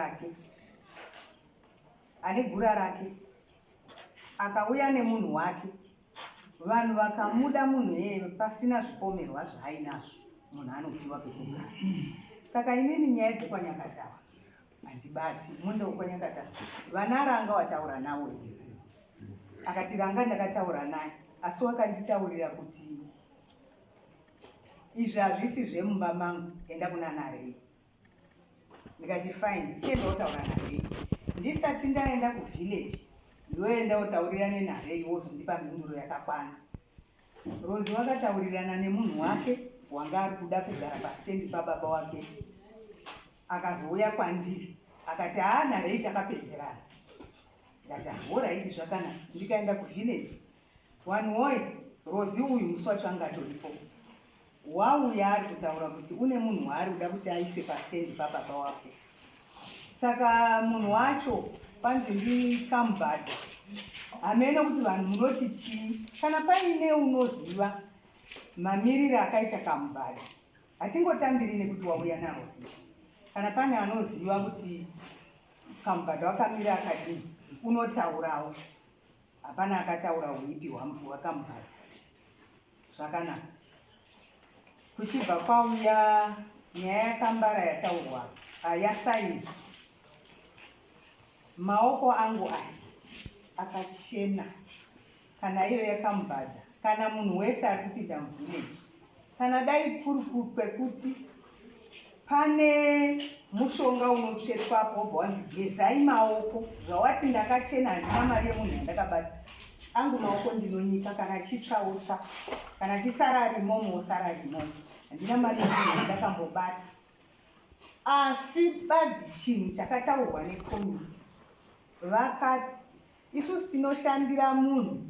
rake, akauya nemunhu wake, vanhu vakamuda munhu yeye pasina zvipomerwa zvaainazvo, munhu anopiwa pekugara. Saka inini nyaya dzekwanyakatawa handibati. Munda wekwanyakatawa vana ranga wataura nawo here, akati ranga ndakataura naye, asi wakanditaurira kuti izvi hazvisi zvemumba mangu, enda kuna Narei. Ndikati fine, chienda wotaura naRei. Ndisati ndaenda kuvillage, ndoenda wotaurira neNarei wozondipa mhinduro yakakwana. Rozi wakataurirana nemunhu wake wanga ari kuda kugara pastendi pababa wake. Akazouya kwandiri, akati Narei takapedzerana. Ndikati alright zvakanaka. Ndikaenda kuvillage. Wanhu woye, Rozi uyu musi wacho anga atoripo. Wauya ari kutaura kuti une munhu waari kuda kuti aise pastendi pababa wake. Saka munhu wacho panzi ndiKambadha. Hamene kuti vanhu munoti chii, kana paine unoziva mamiriro akaita Kambadha, hatingotambiri nekuti wauya naRozi. Kana pane anoziva kuti Kambadha wakamira akadini, unotaurawo. Hapana akataura uipi hwaKambadha. Zvakanaka. Kuchibva kwauya nyaya yakambara yataurwa yasainwa, maoko angu aya akachena kana iyo yakambadha, kana munhu wese ari kupinda muvhileji, kana dai kuri kwekuti pane mushonga unotsvetwapo wobva wanzi gezai maoko, zvawati ndakachena handina mari yemunhu yandakabata, angu maoko ndinonyika, kana chitsvaotsva, kana chisara rimomo osara rimomo, handina mari yemunhu yandakambobata. Asi badzi chinhu chakataurwa nekomiti, vakati isusu tinoshandira munhu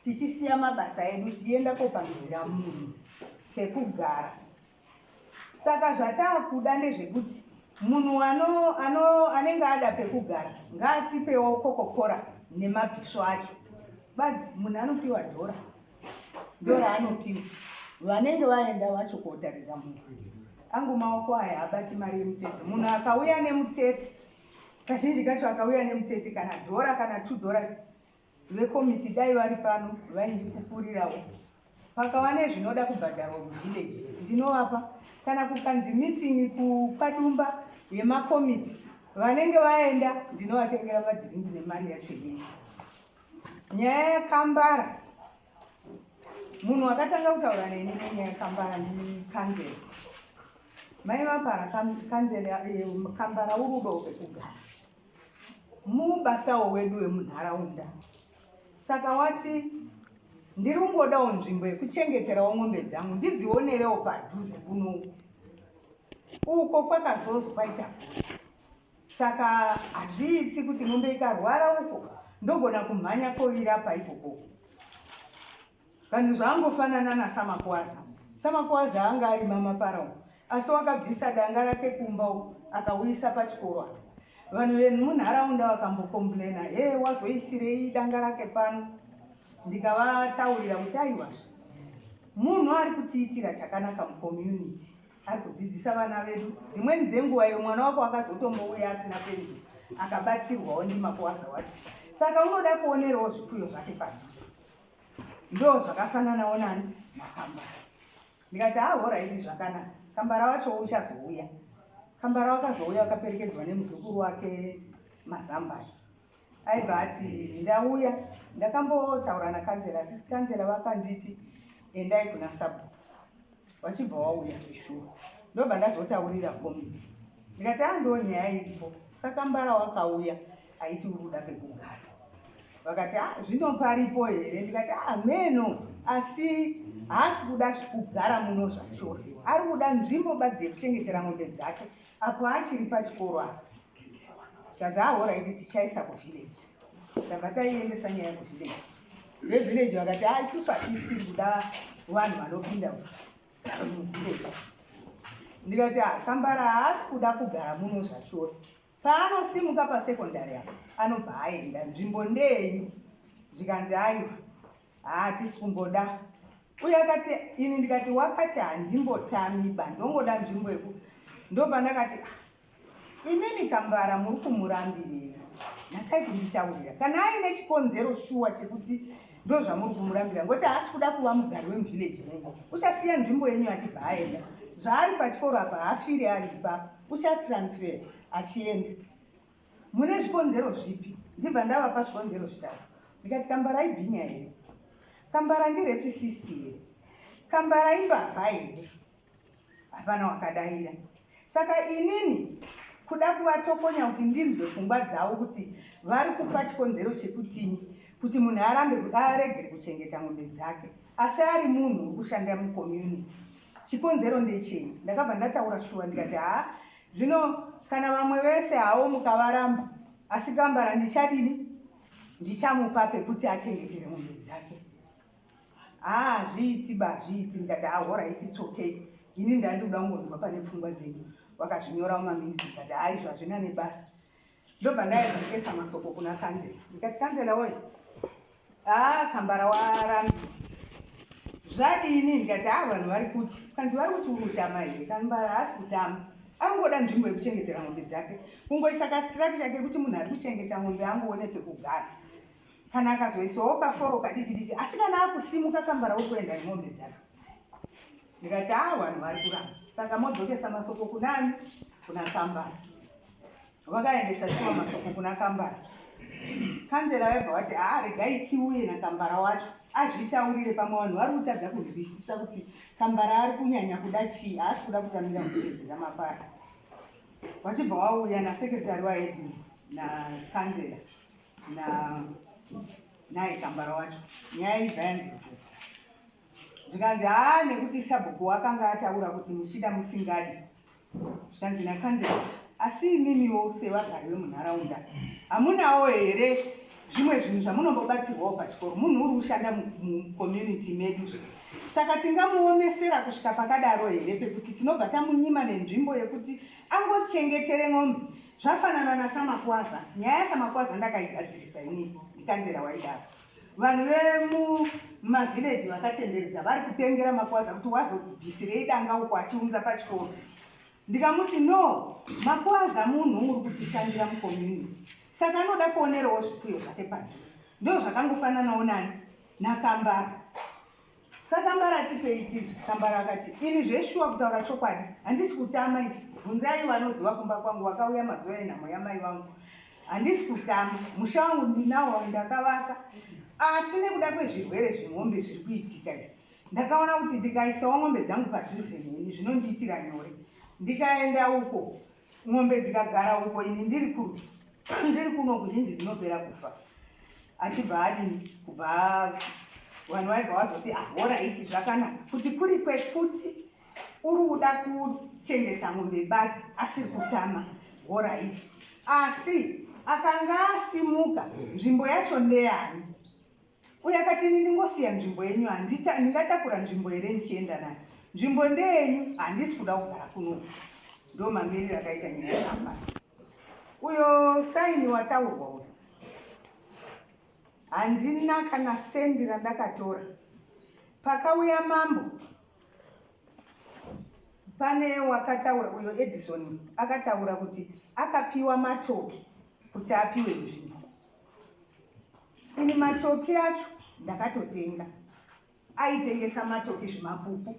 tichisiya mabasa edu tienda kopangidzira munhu pekugara. Saka zvataakuda ndezvekuti munhu anenge ada pekugara ngaatipewo kokokora nemabhisvo acho. Badzi munhu anopiwa dhora anopiwa, vanenge vaenda vacho kotarisa munhu. Angu maoko aya abati mari yemutete. Munhu akauya nemutete, kazhinji kacho akauya nemutete kana dhora kana $2, vekomiti dai vari pano vaindikupurirawo. Pakava nezvinoda kubhadharwa muvhileji ndinovapa, kana kukanzi mitingi kupadumba yemakomiti, vanenge vaenda ndinovatengera madhiringi nemari yacho iyeyo. Nyaya yakambara, munhu akatanga kutaura neni nenyaya yakambara ndikanzera. Mai Mapara, kanzera kambara urudo hwekugara mubasawo wedu wemunharaunda. Saka wati ndiri kungodawo nzvimbo yekuchengeterawo mombe dzangu ndidzionerewo padhuze kuno uko kwakazozwa kwaita. Saka hazviiti kuti mombe ikarwara uko ndogona kumhanya kovirapa ikoko. Vanhu zvangofanana naSamakuwaza. Samakuwaza anga ari Mapara uko, asi wakabvisa danga rake kumba uko akauyisa pachikoro. Vanhu vemunharaunda vakambokomplena, wazoisirei danga rake pano? Ndikavataurira kuti aiwa, munhu ari kutiitira chakanaka mucommunity, ari kudzidzisa vana vedu. Dzimweni dzenguva iyo mwana wako akazotombouya asina penzi akabatsirwawo ndiMakuwaza wacho. Saka unoda kuonerawo zvikuyo zvake padhuze. Ndo zvakafananawo nani naKambara. Ndikati alright, zvakanaka. Kambara wacho uchazouya. Kambara wakazouya wakaperekedzwa nemuzukuru wake Mazambani. Aibva ati ndauya, ndakambotaura nakanzera, sisi kanzera vakanditi endai kuna sabhuku. Wachibva wauya zvishuru. Ndobva ndazotaurira komiti. Ndikati ndo nyaya iripo. Saka Kambara wakauya aiti uruda pekugara. Vakati zvino paripo here? Ndikati meno, asi haasi kuda kugara muno zvachose. Ari kuda nzvimbo badzi yekuchengetera mombe dzake apo achiri pachikoro apa. Zvikazi alright, tichaisa kuvhileji. Ndabva taiendesa nyaya kuvhileji. Vevhileji vakati isusu hatisiri kuda vanhu vanopinda muvhileji. Ndikati Kambara haasi kuda kugara muno zvachose. Paanosimuka pasekondari apa anobva aenda, nzvimbo ndeyenyu. Zvikanzi aiwa, hatisi kumboda. Uye akati ini ndikati wakati handimbotamiba, ndongoda nzvimbo yeku. Ndobva ndakati imini Kambara muri kumurambirira. Natai kunditaurira. Kana aine chikonzero shuwa chekuti ndo zvamuri kumurambira, ngoti haasi kuda kuva mugari wemuvhileji nengo, uchasiya nzvimbo yenyu achibva aenda. Zvaari pachikoro apa haafiri ari ipapo, uchatransfera achienda. Mune zvikonzero zvipi? Ndibva ndavapa zvikonzero zvitatu. Ndikati Kambara ibhinya here? Kambara ndirepisisti here? Kambara imbavha here? Hapana wakadaira. Saka inini kuda kuvatokonya kuti ndinzwe pfungwa dzavo kuti vari kupa chikonzero chekutini, kuti munhu arambe aregere kuchengeta mombe dzake, asi ari munhu kushanda mucommunity. Chikonzero ndechenyu. Ndakabva ndataura shuwa ndikati zvino kana vamwe vese havo mukavaramba, asi Kambara ndichadini? Ndichamupa pekuti achengetere mombe dzake. Zviiti zviiti. Ndikati alright, it's okay. Ini ndandikuda kungonzwa pane pfungwa dzenyu. Vakazvinyora mumaminisi. Ndikati zvazvina nebasa. Ndobva ndaedza masoko kuna kanzera. Ndikati kanzera woye, Kambara warambi. Zvadini? Ndikati vanhu vari kuti, kanzi vari kuti urutama here? Kambara haasi kutama. Angoda nzvimbo yekuchengetera mombe dzake. Kungoisa kastructure kekuti munhu ari kuchengeta mombe angoone pekugara. Kana akazoisawo kaforo kadiki diki, asi kana akusimuka Kambara uri kuenda nemombe dzake. Ndikati vanhu vari kuramba. Saka modzokesa masoko kunani? Kuna Kambara. Vakaendesa chiwa masoko kuna Kambara. Kanzera vabva vati regai tiuye naKambara wacho azvitaurire pamwe vanhu vari kutadza kunzwisisa kuti Kambara ari kunyanya kuda chii, haasi kuda kutamira mubhedhi raMapara. Vachibva vauya nasekretari waHedhi nakanzera naye Kambara wacho, nyaya ibva yanzi zvikanzi nekuti sabhuku wakanga ataura kuti muchida musingadi. Zvikanzi nakanzera, asi imimiwo sevagari vemunharaunda hamunawo here zvimwe zvinhu zvamunombobatsirwawo pachikoro? Munhu uri kushanda mucommunity medu, saka tingamuomesera kusvika pakadaro here pekuti tinobva tamunyima nenzvimbo yekuti angochengetere ng'ombe. Zvafanana naSamakwaza. Nyaya yaSamakwaza ndakaigadzirisa inini ikanzera waidaro. Vanhu vemumavhileji vakatenderedza vari kupengera Makwaza kuti wazobvisirei danga uko achiunza pachikoro. Ndikamuti no, Makwaza munhu uri kutishandira mucommunity, saka anoda kuonerawo zvipfuyo zvake padhuze. Ndo zvakangofananawo nani naKambara. Saka Kambara tipei tizvi. Kambara akati ini zveshuwa kutaura chokwadi handisi kutama izvi. Bvunzai vanoziva kumba kwangu vakauya mazuva enhamo yamai vangu. Handisi kutama, musha wangu ndinawo ndakavaka, asi nekuda kwezvirwere zvemombe zviri kuitika izvi ndakaona kuti ndikaisawo ng'ombe dzangu padhuze neni zvinondiitira nyore. Ndikaenda uko, ng'ombe dzikagara uko, ini ndiri kuno kuzhinji dzinopera kufa. Achibva adini kubva vanhu vaibva vazoti alright zvakanaka kuti kuri kwekuti uri kuda kuchengeta ng'ombe badzi asiri kutama, alright. Asi akanga asimuka, nzvimbo yacho ndeyani? Uye akati ini ndingosiya nzvimbo yenyu, ndingatakura nzvimbo here ndichienda nayo? Nzvimbo ndeyenyu, handisi kuda kugara kuno. Ndo mamiriro akaita nyaya yaKambara. Uyo saini wataurwa uyu, handina kana sendi randakatora. Pakauya mambo, pane wakataura, uyo Edison akataura kuti akapiwa matoki kuti apiwe nzvimbo. Ini matoki acho ndakatotenga. Aitengesa matoki zvimapupu.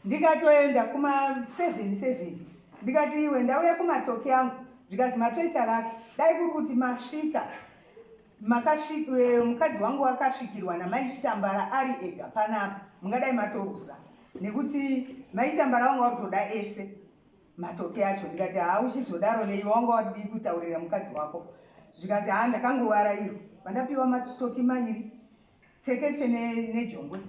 Ndikatoenda kuma77 ndikati iwe ndauya kumatoki angu, zvikazi matoita rake dai kuri kuti masvika mukadzi wangu akasvikirwa namai Chitambara ari ega panapa, mungadai matoruza nekuti mai Chitambara wangu wakutoda ese matoki acho. Ndikati uchizodaro nei, wanga wadi kutaurira mukadzi wako? Ndikati ndakangowarairwa pandapiwa matoki mairi, tseketse nejongwe,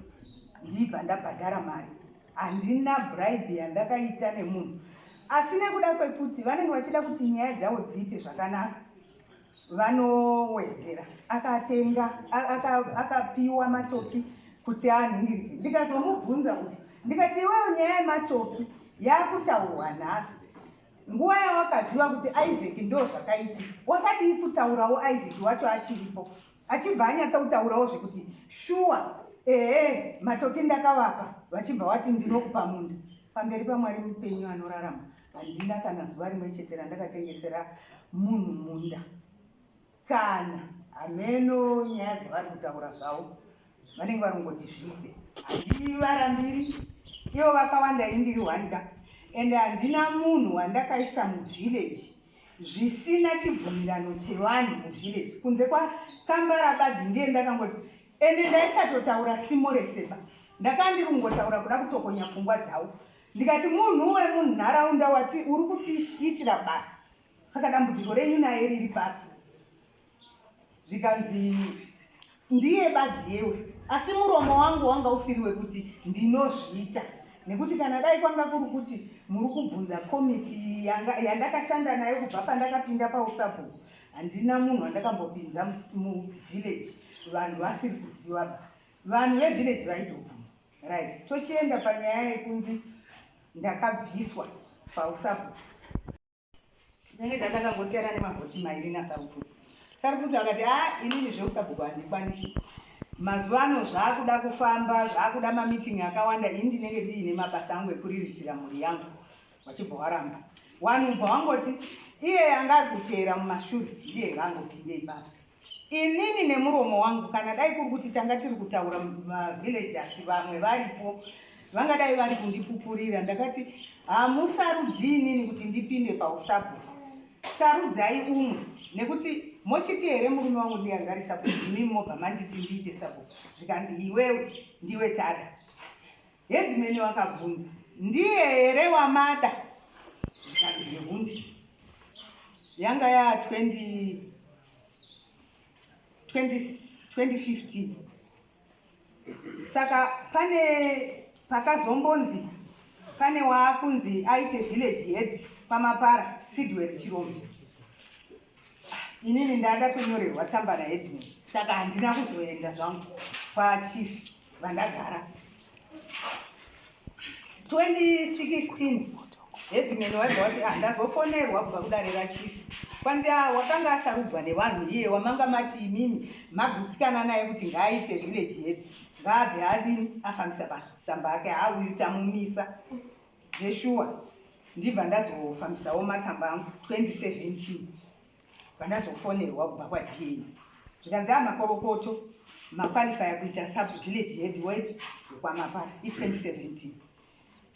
ndibva ndabhadhara mari. Handina bribe yandakaita nemunhu, asi nekuda kwekuti vanenge vachida kuti nyaya dzavo dziite zvakanaka vanowedzera. Akatenga akapiwa matoki kuti anhingirike. Ndikazomubvunza uyu ndikati iwewe nyaya yematoki yakutaurwa nhasi, nguva yawakaziva kuti Isaac ndo zvakaiti, wakadii kutaurawo Isaac wacho achiripo? Achibva anyatsa kutaurawo zvekuti shuwa matoki ndakavapa, vachibva wati ndinokupa munda. Pamberi paMwari mupenyu anorarama, handina kana zuva rimwe chete randakatengesera munhu munda. Kana hameno nyaya dzavari kutaura zvavo, vanenge varongoti zviite. Handivarambiri, ivo vakawanda indiri wanda. Ende handina munhu wandakaisa muvhileji zvisina chibvumirano chevanhu muvhileji kunze kwaKambara badzi. Ndiye ndakangoti ende ndaisatotaura simo reseba, ndakandiri kungotaura kuda kutokonya pfungwa dzavo. Ndikati munhu wemunharaunda wati uri kutiitira basa, saka dambudziko renyu naye riri papi? Zvikanzi ndiye badzi yewe, asi muromo wangu wanga usiri wekuti ndinozviita, nekuti kana dai kwanga kuri kuti muri kubvunza komiti yandakashanda nayo kubva pandakapinda pausabhuku, handina munhu wandakambopinza muvhileji vanhu vasiri kuziva. Vanhu vevhileji vaitobvuma. Right, tochienda panyaya yekunzi ndakabviswa pausabhuku. Tinenge tatakangosiyana nemavhoti mairi naSarupfudzi. Sarupfudzi akati inini zveusabhuku handikwanisi. Mazuva ano zvaakuda kufamba, zvaakuda mamitingi akawanda, ini ndinenge ndiine mabasa angu ekuriritira mhuri yangu. Wachibva waramba. Wanhu wangoti iye anga ari kuteera mumashure ndiye ngangopinde ipapo. Inini nemuromo wangu, kana dai kuri kuti tanga tiri kutaura mavillagers vamwe varipo vangadai vari kundipupurira. Ndakati hamusarudzi inini kuti ndipinde pausabhuku, sarudzai umwe, nekuti mochiti here murume wangu ndiagarisa kuti imi mobva manditi ndiite sabhuku, zvikanzi iwewe ndiwe Tada. Hedhimeni wakabvunza, ndiye here wamada? Zvikanzi yehundi. Yanga ya 2015. Saka pane pakazombonzi pane waakunzi aite village head paMapara, Sidwell Chirombe. Inini ndatonyorerwa tsamba naHedman, saka handina kuzoenda zvangu kwachief vandagara. 2016 Hedman waibva kuti ndazofonerwa kubva kudare rachief, kwanzi wakanga asarudzwa nevanhu iye wamanga mati imini magutsikana naye kuti ngaaite village head, ngaabve adini afambisa basa tsamba ake auyu tamumisa zveshuwa. Ndibva ndazofambisawo matsamba angu 2017 vandazofonerwa kubva kwaDNA, zvikanzi makorokoto makwalifaya kuita sub village head kwaMapara i2017.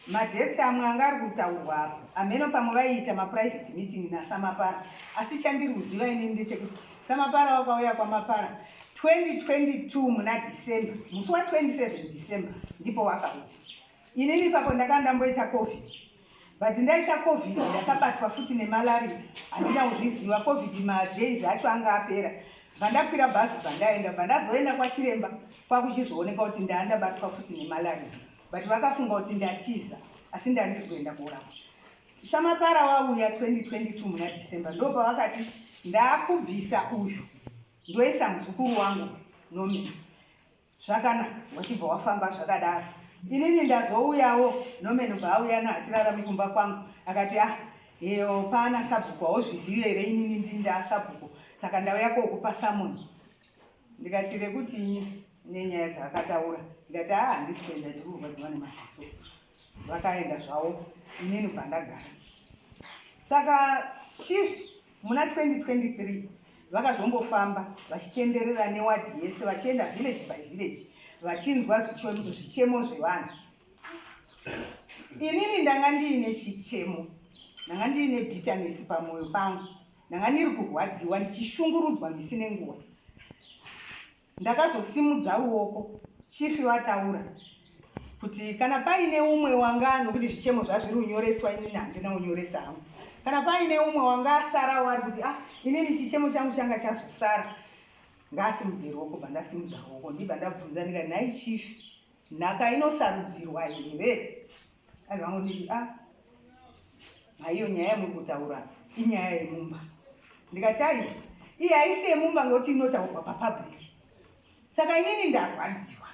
Madhetsi amwe anga ari kutaurwa apo ameno pamwe vaiita maprivate meeting naSamapara, asi chandiri kuziva inini ndechekuti Samapara wakauya kwaMapara 2022 muna December, musi wa27 December ndipo wakauya. Inini ipapo ndakanga ndamboita covid, but ndaita covid ndakabatwa futi nemalaria, handina kuzviziva. Covid madays acho anga apera, vandakwira bhazi vandaenda, vandazoenda kwachiremba kwakuchizooneka kuti ndabatwa futi nemalaria, but vakafunga kuti ndatiza, asi ndandiri kuenda kurapwa. Samapara wauya 2022 muna December, ndo pavakati ndakubvisa uyu ndoisa muzukuru wangu Nomeni. Zvakanaka, wachibva wafamba zvakadaro. Inini ndazouyawo, Nomeni paauya nahatirarami kumba kwangu, akati heyo pana sabhuku hauzvizivi here inini ndinda sabhuku, saka ndauya kokupa samoni. Ndikati rekuti nenyaya dzakataura, ndikati handisi kuenda, ndiri kurwadziwa nemaziso. Vakaenda zvavo, inini pandagara. Saka chief muna 2023 vakazombofamba vachitenderera newadi yese, vachienda village by village vachinzwa zvichemo zvevanhu. Inini ndanga ndiine chichemo, ndanga ndiine bitterness pamwoyo pangu, ndanga ndiri kurwadziwa ndichishungurudzwa ndisine nguva. Ndakazosimudza ruoko, chifi wataura kuti kana paine umwe wanga, nokuti zvichemo zvazviri kunyoreswa, inini handina kunyoresa hangu, kana paine umwe wanga asara wari kuti inini chichemo changu changa chazosara, ngaasimudze ruoko. Bandasimudza ruoko, ndibva ndabvunza ndikati, nhai chifi, nhaka inosarudzirwa here? Vanhu vangonditi haiyo nyaya yamuri kutaura inyaya yemumba. Ndikati aiwa, iyi haisi yemumba ngekuti inotaurwa papublic. Saka inini ndarwadziwa,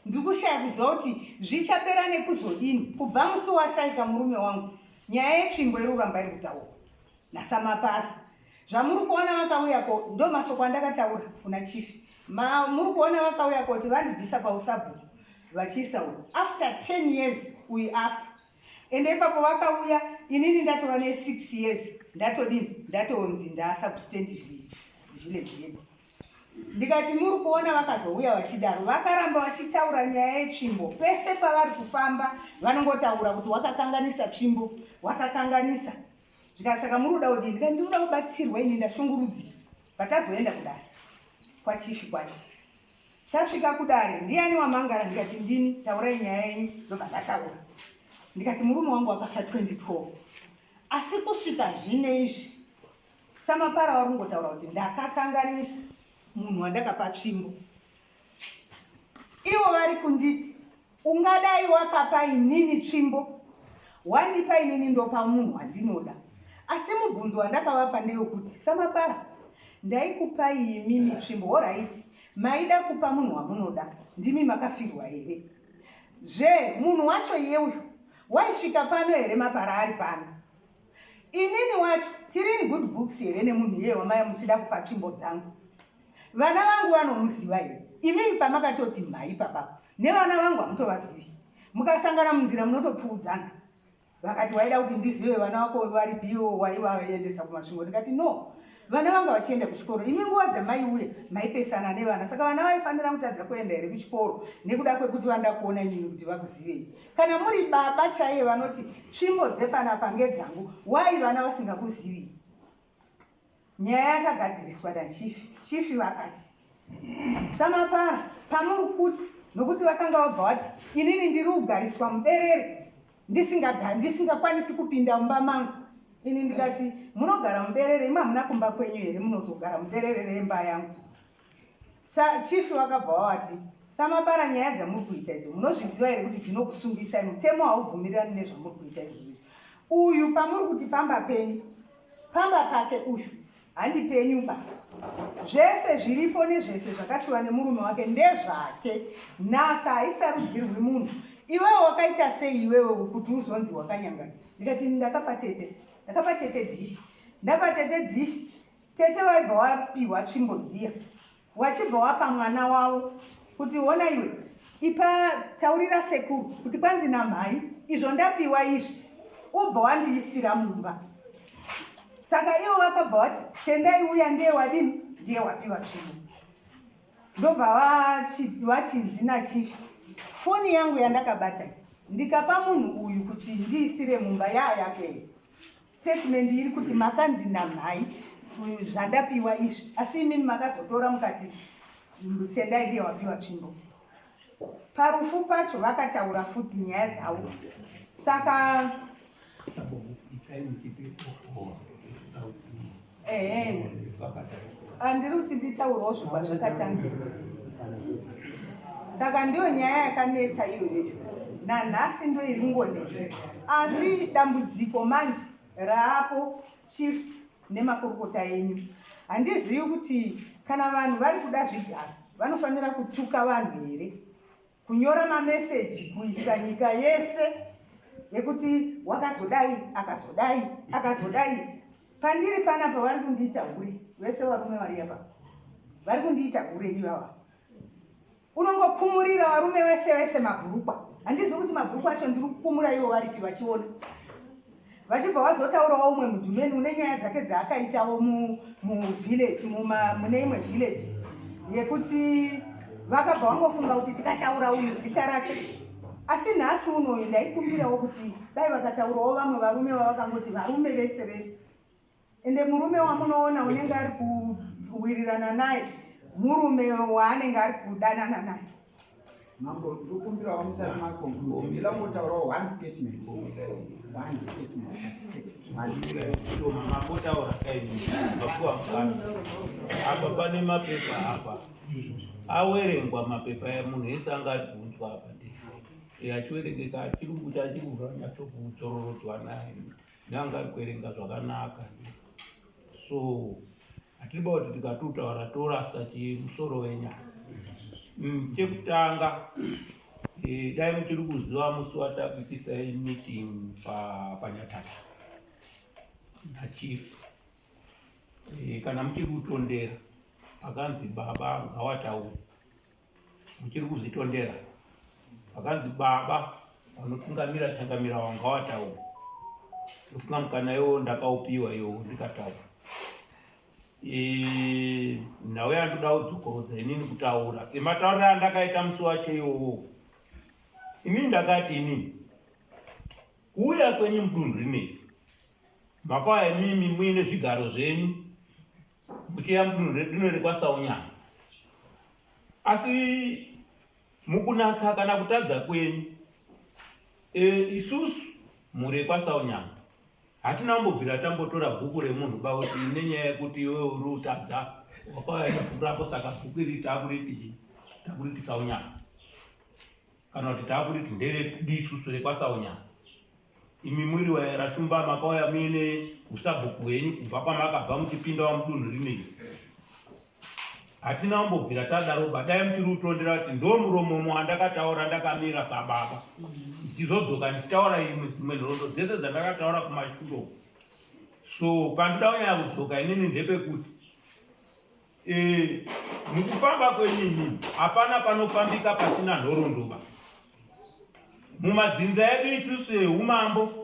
ndiri kushaya kuziva kuti zvichapera nekuzodini. Kubva musi washaika murume wangu, nyaya yetsvimbo iri kuramba iri kutaurwa naSamapara. Zvamuri kuona vakauyako ndo masoko andakataura kuna chief. Muri kuona vakauyako kuti vandibvisa pausabhuku vachiisa uyu. After 10 years uyu afa. Ende ipapo vakauya, inini ndatova ne6 years ndatodini, ndatonzi ndasubstantive village head. Ndikati muri kuona vakazouya vachidaro, vakaramba vachitaura nyaya yetsvimbo. Pese pavari kufamba vanongotaura kuti wakakanganisa tsvimbo, wakakanganisa. Zvikasaka muri kuda kudini? Ndikati ndiri kuda kubatsirwa, ini ndashungurudzira. Patazoenda kudare kwachifi kwacho, tasvika kudare, ndiani wamangara? Ndikati ndini. Taurai nyaya yenyu. Ndobva ndataura. Ndikati murume wangu wakafa 2012, asi kusvika zvine izvi Samapara wari kungotaura kuti ndakakanganisa munhu wandakapa tsvimbo. Ivo vari kunditi, ungadai wakapa inini tsvimbo, wandipa inini ndopa munhu wandinoda. Asi mubvunzo wandakavapa ndeyekuti, Samapara, ndaikupai imimi tsvimbo, alright, maida kupa munhu wamunoda, ndimi makafirwa here? Munhu wacho yeuyu waisvika pano here Mapara ari pano? Inini wacho tiri in good books here nemunhu iye wamaya muchida kupa tsvimbo dzangu? Vana vangu vanomuziva here? Imimi pamakatoti mhai papapo, nevana vangu hamutovazivi. Mukasangana munzira munotopfuudzana. Vakati waida kuti ndizive vana vako vari biyo waivaendesa kumasvingo. Ndikati no, vana vanga vachienda kuchikoro. Imi nguva dzamaiuya maipesana nevana, saka vana vaifanira kutadza kuenda here kuchikoro nekuda kwekuti vanda kuona nyinyi kuti vakuzivei. Kana muri baba chaiye vanoti svimbo dzepanapa ngedzangu, wai vana vasingakuzivei? Nyaya yakagadziriswa nachifi. Chifi vakati Samapara pamuri kuti nokuti vakanga vabva vati inini ndiri kugariswa muberere ndisingakwanisi kupinda mumba mangu. Ini ndikati munogara muberere, ima hamuna kumba kwenyu here munozogara muberere remba yangu? Chifi wakabva wati Samapara, nyaya dzamuri kuita idzi munozviziva here kuti dzinokusungisa, mutemo haubvumirani nezvamuri kuita izvi. Uyu pamuri kuti pamba penyu, pamba pake uyu handi penyuba. Zvese zviripo nezvese zvakasiwa nemurume wake ndezvake. Nhaka haisarudzirwi munhu. Iwewe wakaita sei iwewe kuti uzonzi wakanyangadza? Ndikati ndakapa tete dhishi. Ndapa tete dhishi. Tete waibva wapiwa tsvimbo dziya, wachibva wapa mwana wavo kuti ona iwe ipa taurira sekuru kuti kwanzi namhai izvo ndapiwa izvi, ubva wandiisira mumba. Saka ivo vakabva vati tendai uya ndiye wadini, ndiye wapiwa tsvimbo. Ndobva vachinzi nachifi. Foni yangu yandakabata ndikapa munhu uyu kuti ndiisire mumba yake, statement iri kuti makanzi namhai zvandapiwa izvi, asi imimi makazotora mukati tendai ndiye wapiwa tsvimbo. Parufu pacho vakataura futi nyaya dzavo. Saka handiri kuti nditaurawo zvibva zvakatangira. Saka ndiyo nyaya yakanetsa iyoyo, nanhasi ndo iri ngonetsa. Asi dambudziko manje raapo chief nemakurukota enyu, handizivi kuti kana vanhu vari kuda zvigaro vanofanira kutuka vanhu here, kunyora mameseji kuisa nyika yese yekuti wakazodai akazodai. Pandiri panapa vari kundiita hure, vese varume vari apa vari kundiita hure ivava. Unongokumurira varume vese mabhurukwa. Handizivi kuti mabhurukwa acho ndiri kukumura ivo varipi vachiona. Vachibva vazotaurawo umwe mudhumeni une nyaya dzake dzaakaitawo mune imwe village yekuti vakabva vangofunga kuti tikataura uyu zita rake. Asi nhasi unoyu ndaikumbirawo kuti dai vakataurawo vamwe varume vavakangoti varume vese. Ende murume wamunoona unenge ari kuwirirana naye murume waanenge ari kudanana naye. Mambo ndokumbirawo musati makonklude ndila ngotaurawo one statement. Makotaura kaini vakuwa mfano apa pane mapepa apa awerengwa mapepa emunhu ese angabvunzwa apa ndisi achiwerengeka achirungu chachirura nyatsokudzororodzwa naye neangari kuerenga zvakanaka. So hatiba kuti tikatutaura torasa chimusoro wenyaya. Chekutanga dai muchiri kuziva musi watakuitisai meeting paNyatata nachief, kana muchiri kutondera pakanzi baba ngavataure, muchiri kuzitondera pakanzi baba vanotungamira changamira wangavataure, ndofunga mukana iwo ndakaupiwa iwo ndikataura. Nhau yandoda kudzokorodza inini kutaura sematauriro andakaita musi wacho iwowo. Inini ndakati inini kuuya kwenyu mudunhu rineri makauya mimi muine zvigaro zvenyu muchiya mudunhu redu rekwaSaunyama, asi mukunatsa kana kutadza kwenyu isusu mhuri yekwaSaunyama hatina kumbobvira tambotora bhuku remunhu bauti nenyaya yekuti iwe uri utadza wakauya nebhuku rako, saka bhuku iri takuriti Saunyama kana kuti takuriti nderedu isusu rekwaSaunyama. Imi muri warashumba makauya muine usabhuku hwenyu kubva kwamakabva muchipindawo mudunhu rineri. Hatina kumbobvira tadaro badai muchiri kutondera kuti ndo muromo wandakataura ndakamira sababa ndichizodzoka ndichitaura dzimwe nhoroondo dzese dzandakataura kumashure. So pandida kunyanya kudzoka inini ndepekuti mukufamba kwenyinyi hapana panofambika pasina nhoroondo. Mumadzinza edu isusu eumambo,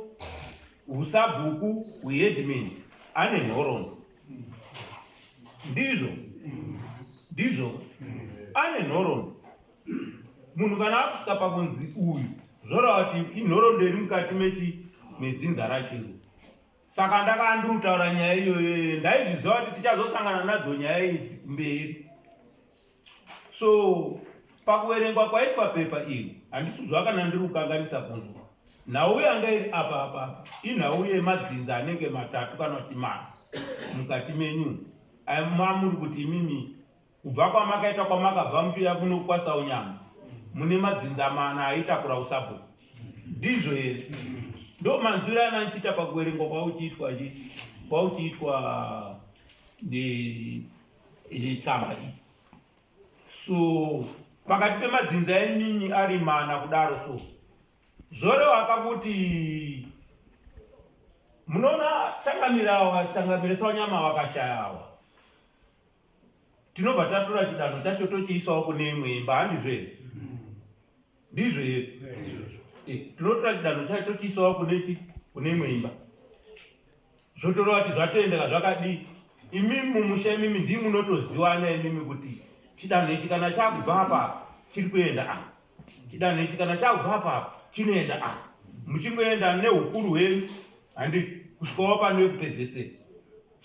usabhuku, uheadman ane nhoroondo. ndizvo ane nhoroondo. Munhu kana akusvika pakunzi uyu zvoreva kuti inhoroondo iri mukati medzinza rachiro. Saka ndakanditaura nyaya iyoyo, ndaizviziva kuti tichazosangana nadzo nyaya idzi mberi. So pakuverengwa kwaitwa pepa iri handisizwa kana ndiri kukanganisa kunzwa. Nhau yanga iri apa inhau yemadzinza anenge 3 kana kuti 4 mukati menyu. Mamuri kuti imimi kubva kwamakaita kwamakabva muchiuya kuno kwaSaunyama mune madzinza 4 aitakura usabhuku. Ndizvo here ndo manzwiro anandichiita pakuverengwa kwauchiitwa tsamba iyi. So pakati pemadzinza eminyi ari 4 kudaro, so zvoreva kuti munoona changamire Saunyama vakashayawa, tinobva tatora chidanho chacho tochiisawo kune imwe imba. Handizvo here? Ndizvo here? Tinotora chidanho chacho tochiisawo kune imwe imba. Zvotoreva kuti zvatoendeka zvakadii. Imimi mumusha imimi ndimi munotoziwana imimi kuti chidanho ichi kana chakubva apa chiri kuenda chidanho ichi kana chakubva apa chinoenda muchingoenda neukuru hwenyu handi kusvikawo pano kupedzesera.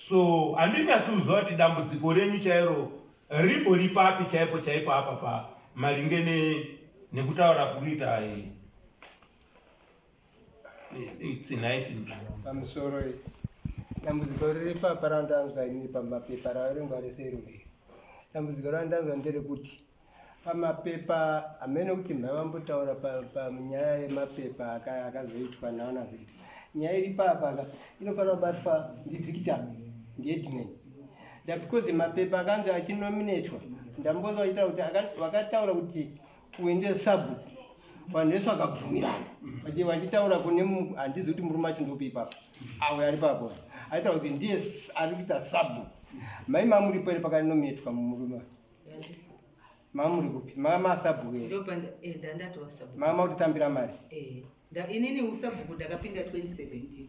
So handinyatsiuziva kuti dambudziko renyu chairo rimbori papi chaipo apa maringe nekutaura kuita pamusoro dambudziko riri papa randanzwa ini pamapepa raverengwa resero. Dambudziko randanzwa nderekuti pamapepa amene kuti mavambotaura panyaya yemapepa akazoitwa naona zviri, nyaya iri papa inofanira kubatwa ndivictor ndiedman. Because mapepa akanzi achinominatwa ndambozwa achitaura kuti vakataura kuti uende sabhuku vanhu vese vakabvumirana vachitaura kune handizi kuti murume acho ndopi ipapo awo ari papo aitaura kuti ndiye ari kuita sabhuku. Mai mamuripo ere pakanominatwa murume mamuri kupi masabhuku ere mama kutotambira mari inini usabhuku ndakapinda 2017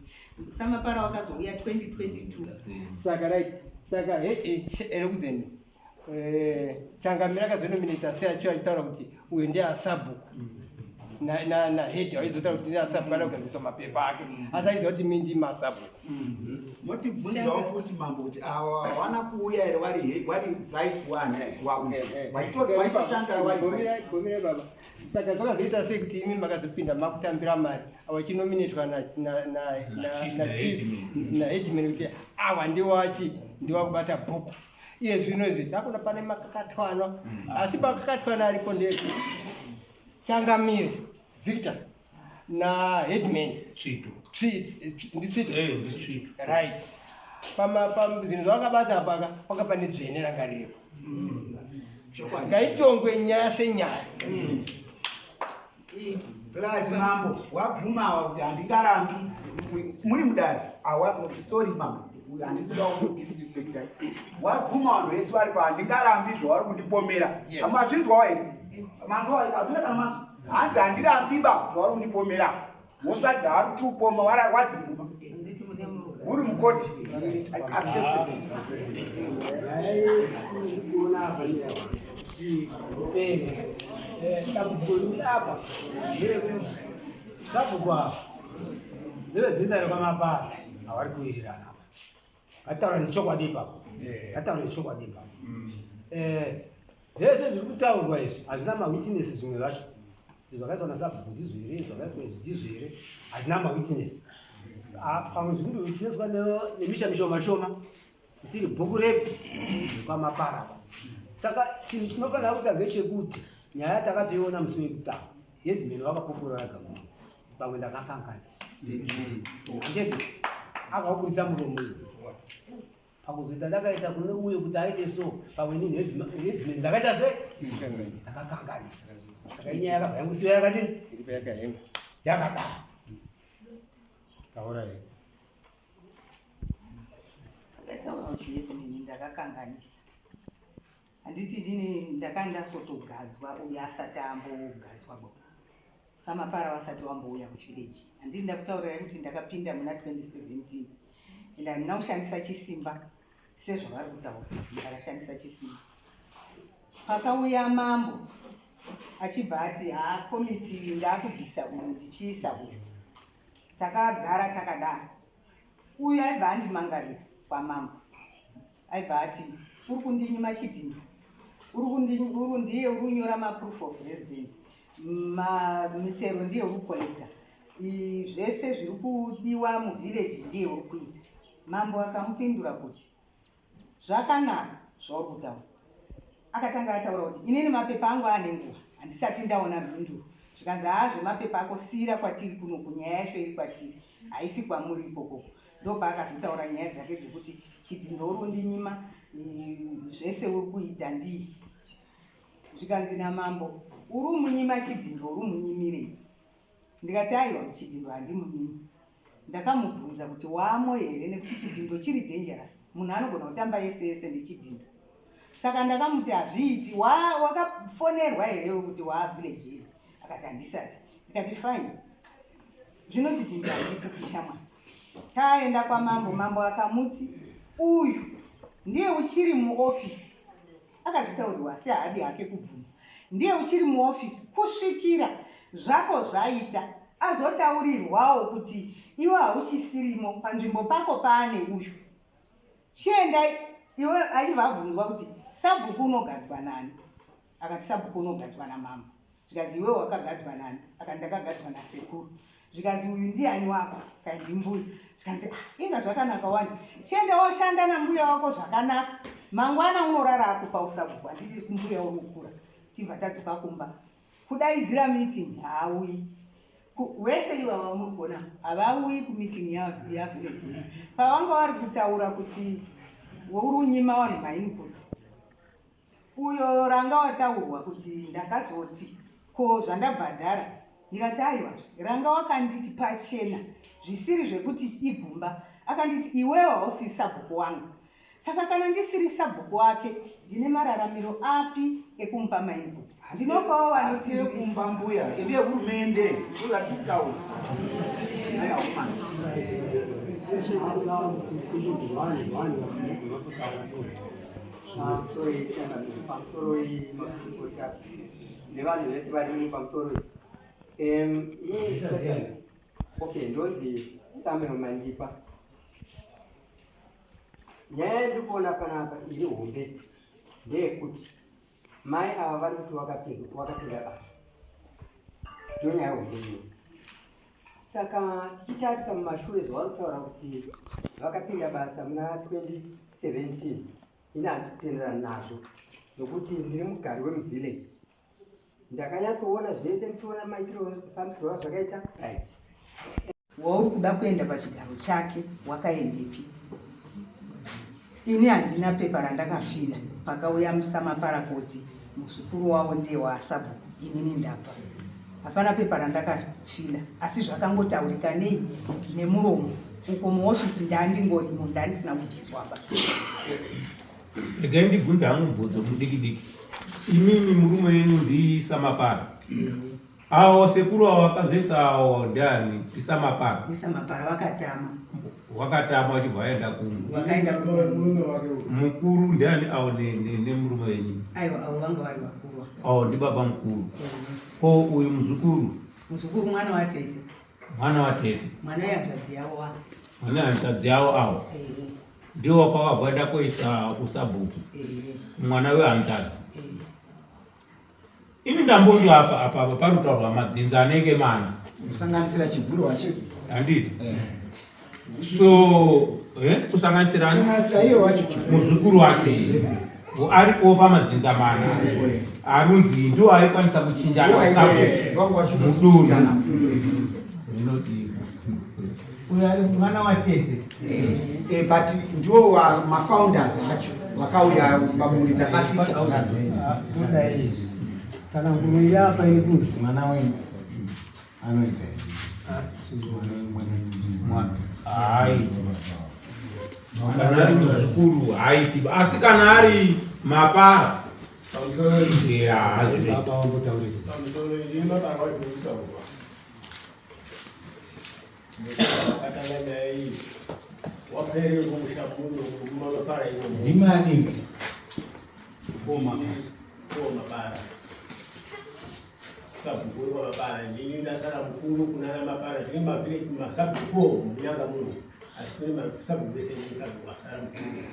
samapara wakazouya 2022 saka ere kuzeni changamira akazonominata seacho achitaura kuti uyu ndiye asabhuku nahedi aizotaura kuti ndiye asabhuku ada kugadzisa mapepa ake asi aiziva kuti mi ndi masabhuku. Motibvunzawo futi mambo kuti awa hawana kuuya here wari vice gomire baba. Saka zvakazoita sei kuti imi makazopinda makutambira mari awachinominatwa naedman kuti awa ndiwachi ndiwakubata bhuku iye zvino izvi ndakona pane makakatwanwa asi makakatwana aripo ndeti Changamire Victor naHeadman nditsvito right zvinhu zvakabata apa pakapa nedzvene ranga riripo ngaitongwe nyaya senyaya. Plus mambo wabvumawa kuti handingarambi muri mudare sorry mambo handisidawo kudisrespecta wabvuma vanhu vese vari pa handingarambi zvavari kundipomera amazvinzwawo here manzwaamina kana manzwa hanzi handirambiba zvavari kundipomera mosati dzavari kuti upoma wadzibvuma muri mukoti dambudziko apa nderekuti sabhuku apa nevedzinza rekwamapara havari kuwirirana apa. Ngataura nechokwadi ipapo, zvese zviri kutaurwa izvi hazvina mawitness. Zvimwe zvacho zvakaitwa nasabhuku ndizvo here, zvakaitwa izvi ndizvo here, hazvina mawitness. Pamwe zviri kundowitnesswa nemishamisho mashoma isiri bhuku repi rekwamapara. Saka chinhu chinofanira kuita ngechekuti nyaya yatakatoiona musi wekutanga Headman vakapopora gama pamwe ndakakanganisa ndeti akaburitsa muromo uyu pakuzoita ndakaita kune uye kuti aite so pamwe nini Headman ndakaita sei ndakakanganisa. Saka inyaya yakabva yangusiwa yakadini yakadaro taura here akataura kuti Headman ndakakanganisa handiti ndini ndakandasotogadzwa uye asati ambogadzwa bo samapara wasati wambouya kuvileji. Handini ndakutaurira kuti ndakapinda muna 2017 ende handina kushandisa chisimba sezvavari kutaura akashandisa chisimba. Pakauya mambo achibva ati komiti ndakubvisa uyu ndichiisa uyu, takagara takadaro. Uyu aibva andimangarira kwamambo, aibva ati uri kundinyima chidhina, ndiye uri kunyora maproof of residence, mitero ndiye uri kukolekta, zvese zviri kudiwa muvhileji ndiye uri kuita. Mambo akamupindura kuti zvakanaka zvauri kutaura. Akatanga ataura kuti inini mapepa angu ane nguva handisati ndaona mhinduro. Zvikanzi zvemapepa ako siyira kwatiri kuno, kunyaya yacho iri kwatiri, haisi kwamuri ikoko. Ndopaakazotaura nyaya dzake dzokuti chidhindo uri kundinyima, zvese uri kuita ndiye. Zvikanzi namambo, uri umunyima chidhindo, uri umunyimirei? Ndikati aiwa, chidhindo handimunyimi. Ndakamubvunza kuti wamo here, nekuti chidhindo chiri dangerous, munhu anogona kutamba yese yese nechidhindo. Saka ndakamuti hazviiti, wakafonerwa here kuti village head? Akati handisati. Ndikati fine, zvino chidhindo handikupisha mwana. Taenda kwamambo, mambo akamuti uyu ndiye uchiri muofisi. Akazvitaurirwa asi haadi hake kubvuma. Ndiye uchiri muofisi kusvikira zvako zvaita azotaurirwawo kuti iwe hauchisirimo, panzvimbo pako paane uyu. Chienda iwe aibva abvunzwa kuti sabhuku unogadzwa nani? Akati sabhuku unogadzwa namambo. Zvikazi iwewe wakagadzwa nani? Akati ndakagadzwa nasekuru. Zvikazi uyu ndiani wako? Akati ndimbuya. Zvikanzi inga zvakanaka wani, chienda woshanda nambuya wako zvakanaka, mangwana unorara akupa usabhuku. Handiti kumbuya uri kukura, tibva tatuka kumba kudaidzira meeting, haauyi. Wese iwa muri kuona havauyi kumeeting yavillage. Pavanga vari kutaura kuti uri unyima vanhu mainputs, uyo ranga wataurwa kuti ndakazoti ko zvandabhadhara. Ndikati aiwa, ranga wakanditi pachena zvisiri zvekuti igumba. Akanditi iwewe hausi sabhuku wangu. Saka kana ndisiri sabhuku wake, ndine mararamiro api ekumupa mainputs? Ndinopawo vanosiye kumba mbuya ibe hurumende uzatitaura. nevanhu vese vari pamusoro okay, ndonzi Samuel Mandipa. Nyaya ndiri kuona panapa iri hombe ndeyekuti mai ava vari kuti vakapinda basa, ndonyaya hombe iyo. Saka tichitarisa mumashure zvavari kutaura kuti vakapinda basa muna 2017, ini handisi kutenderana nazvo nokuti ndiri mugari wemuvillage. Ndakanyatsoona zvese ndichiona maitiro efambisiro zvakaita right. Wauri kuda kuenda pachigaro chake wakaendepi? Ini handina pepa randakafila pakauya musamaparakoti muzukuru wavo ndiye wasabhuku, inini ndabva. Hapana pepa randakafila, asi zvakangotaurika nei nemuromo uko muofisi ndandingorimo, ndandisina kubviswaba. Regai ndibvunze hangu mubvunzo mudiki-diki. Imimi murume yenyu ndisamapara. Awo sekuru wakazoisa awo ndani ndisamapara. Ndisamapara wakatama. Wakatama wachibva waenda kungu. Wakaenda murume wake. Mukuru ndani awo nemurume wenyu. Aiwa, awo vanga vari vakuru. Awo ndibaba mukuru. Ko uyu muzukuru? Muzukuru mwana watete. Mwana watete. Mwana yanzvadzi yavo wa. Mwana yanzvadzi yavo awo. Ndiwo kwakabva kuisa usabhuku. Mwana wehanzvadzi. Ini ndambonzwa apa parutaurwa madzinza anenge mana. Kusanganisira chiguru wacho. Handiti. So, kusanganisira iyo wacho muzukuru wake. Aripo pamadzinza mana. Arunzi ndo aikwanisa kuchinjana mudunhu. Uyu ari mwana watete. But ndiwo mafounders acho vakauya pamuri dzakasvika. Saka nguviri apa iri kunzi mwana wenyu anoita hai kana ari muzukuru haiti, asi kana ari mapara wapere kumushakuno mumapara ino Dimani. Koma. mapara sabukuru mapara ndini ndasara mukuru kunana mapara tiri mavile masabukuru munyanga muno asi kune masabukuru ese sabu wasara mukuru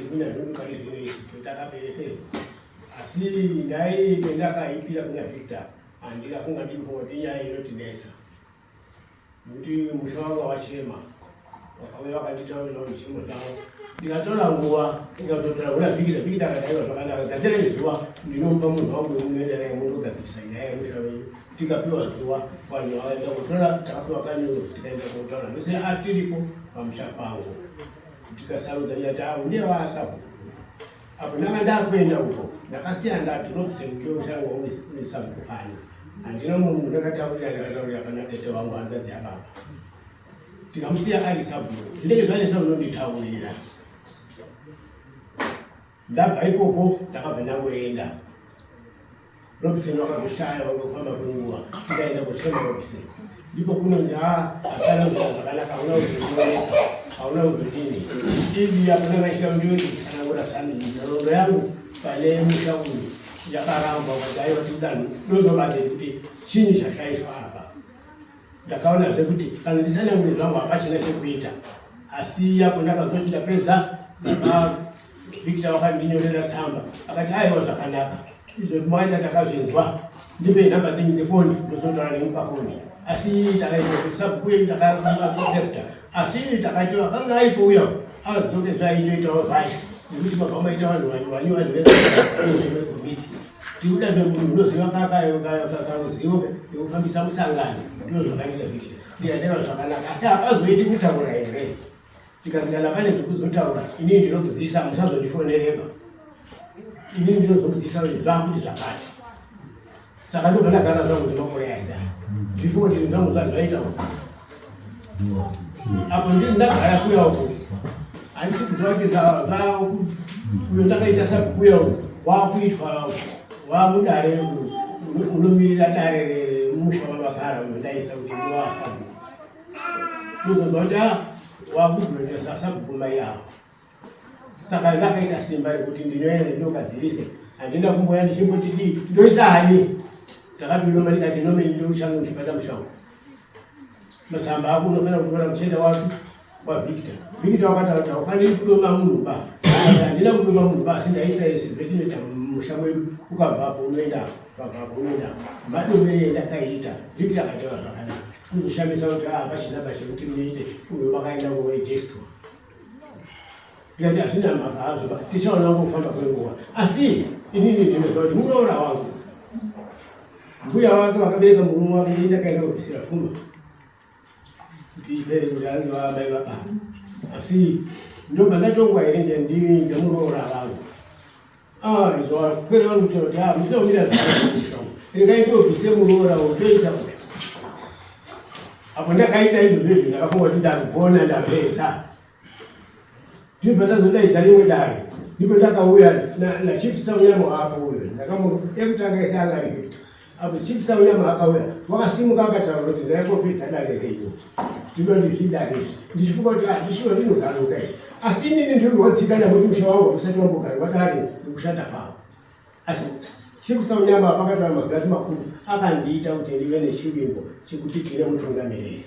ndina ndono kale zvino izvi totakapereke asi ndai pendakaipira kuna Victor andira kunga ndiri nyaya inotinesa kuti musha wanga wachema wakauya wakanditaurira kuti chimo chavo ndikatora nguva ndikazotora kuna Victor akadaiwa zvakanaka gadzira zuva ndinomupa munhu wangu unoenda naye mondogadzirisa nyaya yemusha wenyu tikapiwa zuva vanhu vakaenda kutora takapiwa kanyoro tikaenda kotaura vese atiripo pamusha pangu tikasarudza nyati avo ndiye vaasapo apo ndanga ndakuenda uko ndakasiya ndati rokusemukiwo shangu unesabukufani handina munhu ndakataurira pana tete wangu hanzadzi yababa tikamusiya ari sabhuku zvinenge zvanesa unonditaurira ndabva ipopo ndakabva ndangoenda robinson wakazoshaya wangofamba kwenguva tikaenda kuchema robinson ndipo kunonzi hapana kuita zvakanaka hauna kuzvioneka hauna kuzodini ivi apana maisha ndioisanangura sani nhoroondo yangu pane musha uyu yakaramba kuti aiwa tidanhu dozobate kuti chini chashaishwa apa ndakaonazve kuti kana ndisanangure zvangu hapachina chekuita asi yapo ndakazoti ndapedza Victor wakandinyorera tsamba akati aiwa zvakanaka izvo mwaita takazvinzwa ndipe nhamba dzenyu dzefoni ndozotaura nemu pafoni asi takaita kusabhuye takakoncepta asi takati vakanga aipouya adzoke zvaitoitawo vhasi nekuti mabva maita vanhu vanyuvaneegomiti tikuda nemunhu unoziva karuzivo ekufambisa musangano ndo zvakaita Victor ndikateva zvakanaka asi hapazoiti kutaura here tikazikana pane zvekuzotaura inini ndinokuzivisa musazondifonereba inini ndinozokuzivisa kuti zvakuti zvakati saka ndobva ndagara zvangu ndimakore aisa zvifo ndiri zvangu zvazvaita apo ndiri ndagara kuya uko handisi kuziva kuti uyo ndakaita sakukuya uko waakuitwa waamudare unomirira dare remusha wamagara uyo ndaisa kuti ndiwasabu ndozonzwa kuti wakudhonesa sabhuma yavo saka ndakaita simba rekuti ndinoenda ndinogadzirise handina kumboya ndichimboti dii ndoisa hani ndakadinoma ndikati nomeni ndoshangu ndichibata mushangu masamba ako unofanira kutora muchenda watu waVictor wakataura kuti haufaniri kudoma munhu ba handina kudoma munhu ba asi ndaisa zvetinota musha mwedu ukabvapo unoenda pabvapo unoenda madomere ndakaita Victor akataura zvakanaka kuzoshamisa kuti pachina pachekuti muite uyo vakaenda kuwejestwa ndikati hazvina mhaka azvo tichaona kufamba kwenguva asi inini ndinoziva kuti muroora wangu mbuya wake vakabereka murume wake ndakaenda kubvisira pfuma kuti ipere kuti anzi vaamai vababa asi ndobva ndatongwa here ndemuroora vangu izvakwere vangu kuti musinaumira zvamushangu regai ndobvise muroora wotoisa kuti apo ndakaita izvozvo ndakafunga kuti ndakugona ndapedza ndibva ndazodaidza rimwe dare ndipo ndakauya nachiefsa unyama apo uyo ekutanga isangarike apo chiefsa unyama akauya wakasimuka akataura kuti ndaikopedza dare reino ndipo ndizvidarezvi ndichifunga kuti ndishuwa ndinogaruka izvi asi inini ndiri wodzika nakuti musha wangu usati wambogara wadare nekushanda pavo asi chiefsa unyama pakataura mazivati makuru akandiita kuti ndive nechivimbo chekuti tine mutungamiriri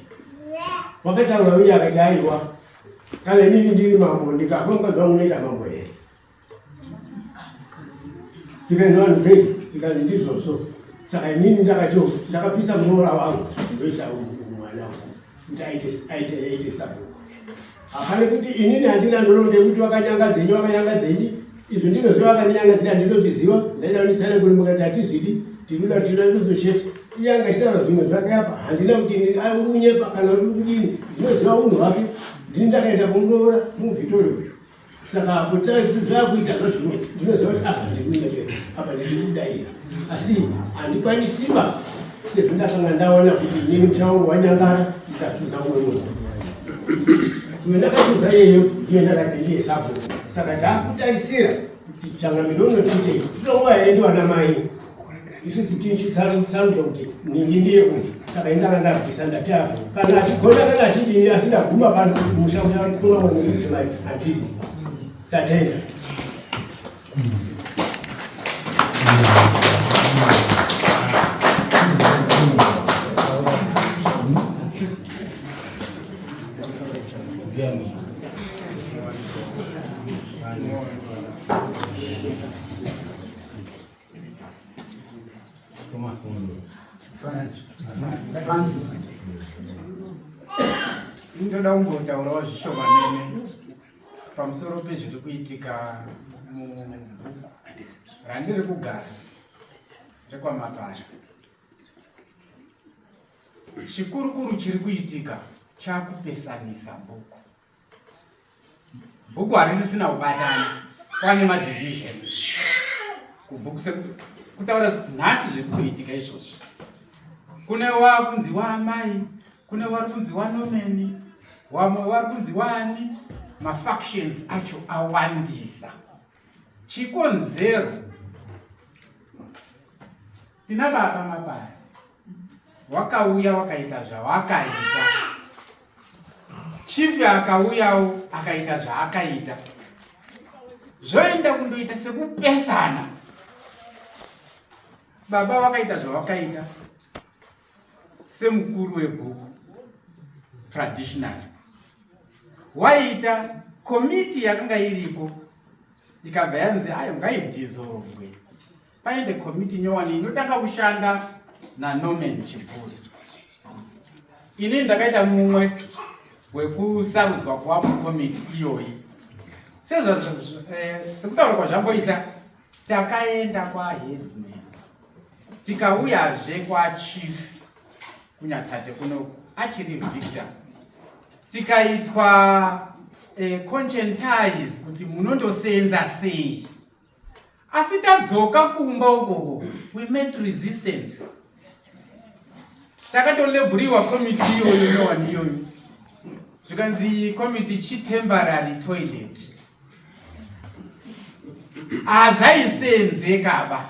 wakataura uye akati aiwa kana inini ndiri mambo ndikafa mukadzi wangu unoita mambo here ndikaenda vanhu bhedi ndikazi ndizvozvo saka inini ndakatiwo ndakapisa muroora wangu ndoisa mwana kuti aite sabhuku hapane kuti inini handina ndolonde kuti wakanyangadzenyi izvo ndinoziva vakandinyangadzira ndinotiziva ndaida unisana kuri mukati hatizvidi tinoda tizochete iye angachitava zvimwe zvake apa handina kuti unyepa kana kudini ndinoziva unhu hwake ndini ndakaenda kumuroora muvhitorio uyu saka apo zvakuita zvazvino ndinoziva kuti apa ndikuinekera apa ndikudaira asi handikwanisiba sezvo ndakanga ndaona kuti inini muchauro wanyangara ndikasuza umwe munhu uyo ndakasuza iyeyo iye ndakati ndiye sabhuku saka ndakutarisira kuti changamiro unotitei ndinonguva here ndiwana mai isusu tichisarudzwa kuti ningi ndiye kuti saka indanga ndabvisa ndati apo kana achigona kana achidii asindaguma pano musha kunaokuti atidi tatenda. Francis. Ndoda kumbotaurawo zvishomanene pamusoro pezviri kuitika mubhuku randiri kugara rekwaMapara. Chikurukuru chiri kuitika chakupesanisa bhuku. Bhuku harisisina kubatana, kwane madivisions kubhuku kutaura nhasi zviri kuitika izvozvo. Kune wakunzi waamai, kune vari kunzi wanomeni, wamwe vari kunzi waani, mafactions acho awandisa. Chikonzero, tina baba Mapara wakauya wakaita zvawakaita, chifi akauyawo akaita zvaakaita, zvoenda kundoita sekupesana. Baba wakaita zvawakaita semukuru webhuku traditional, waita komiti yakanga iripo ikabva yanzi ayo ngaidhizorovwe paende komiti nyowani inotanga kushanda naNorman Chibvuri. Ini ndakaita mumwe wekusarudzwa kuva mukomiti iyoyi. Sekutaura kwazvamboita, takaenda kwaHeadman, tikauyazve kwaChief kunyatate kuno achiri Victor, tikaitwa conscientize kuti munondosenza sei. Asi tadzoka kumba ukoko, we met resistance. Takatolebhuriwa komiti iyoyo nowani iyoyo, zvikanzi komiti chitemporary toilet. Hazvaisenzekaba.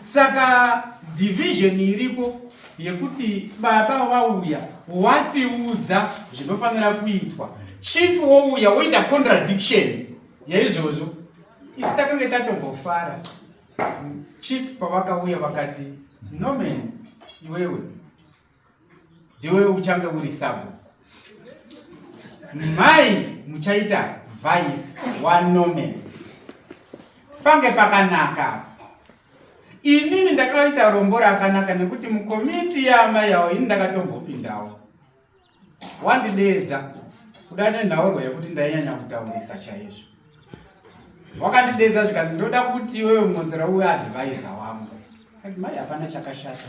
Saka division iripo yekuti baba wauya watiudza zvinofanira kuitwa, chief wouya woita contradiction yaizvozvo. Isi takange tatombofara. Chief pavakauya vakati, Norman, iwewe ndiwe uchange uri sabu, mai muchaita vice waNorman. Pange pakanaka. Inini ndakaita rombo rakanaka nekuti mukomiti yaamai yawo ini ndakatombopindawo. Wandidedza kuda nenhorwa yekuti ndainyanya kutaurisa chaizvo. Wakandidedza zvikanzi ndoda kuti iwewe mmonzera uye advisor wangu. Kati mai hapana chakashata,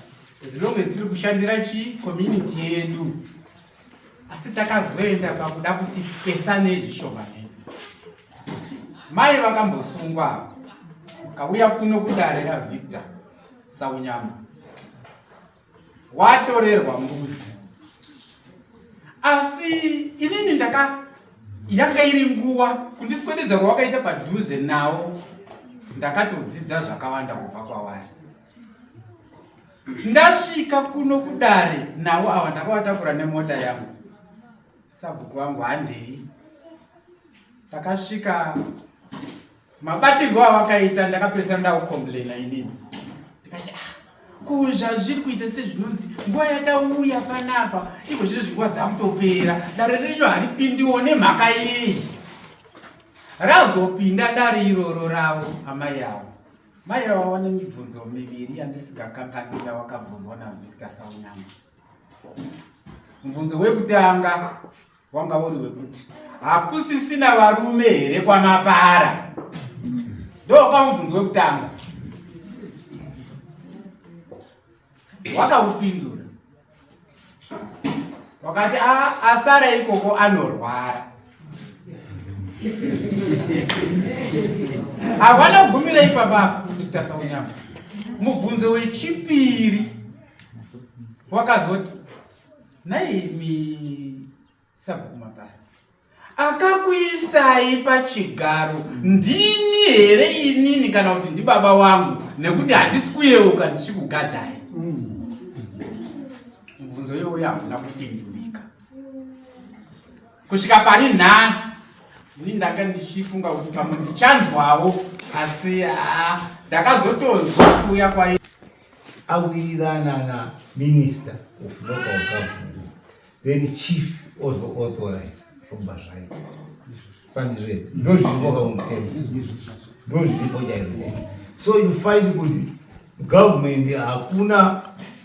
as long as tiri kushandira community yedu. Asi takazoenda pakuda kuti pesane zvishomane. Mai vakambosungwa kauya kuno kudarira Victor Saunyama, watorerwa mbudzi. Asi inini yanga iri nguva kundiswededza kwawakaita padhuze nawo, ndakatodzidza zvakawanda kubva kwavari. Ndasvika kuno kudare nawo ava ndakavatakura nemota yangu, sabhuku vangu handei. Takasvika mabatirwo avakaita ndakapesa ndakukomplaina inini. Ndikati kuzva zviri kuita sezvinonzi nguva yatauya panapa iko zviri zvinguva dzakutopera, dare renyu haripindiwo nemhaka yei. Razopinda dare iroro ravo amai avo. Mai avo vane mibvunzo miviri yandisingakanganira wakabvunzwa naVictor Saunyama. Mubvunzo wekutanga wanga uri wekuti hakusisina varume here kwaMapara. Ndokamubvunzo wekutanga. Wakaupindura. Wakati asara ikoko anorwara. Havana kugumira ipapa Victor Saunyama. Mubvunzo wechipiri wakazoti naimi sabhuku Mapara, akakuisai pachigaro ndini here inini kana kuti ndi baba wangu nekuti handisi kuyeuka ndichikugadzai? Mubvunzo iyoyo hamuna kupindurika kusvika pari nhasi. Ini ndanga ndichifunga kuti pamwe ndichanzwawo, asi ndakazotonzwa kuuya kwa awirirana na minister of local government, then chief also authorized zvobva zvaita sandizve ndozviripoka mutemo ndozviripo chaizvo. So you find kuti government hakuna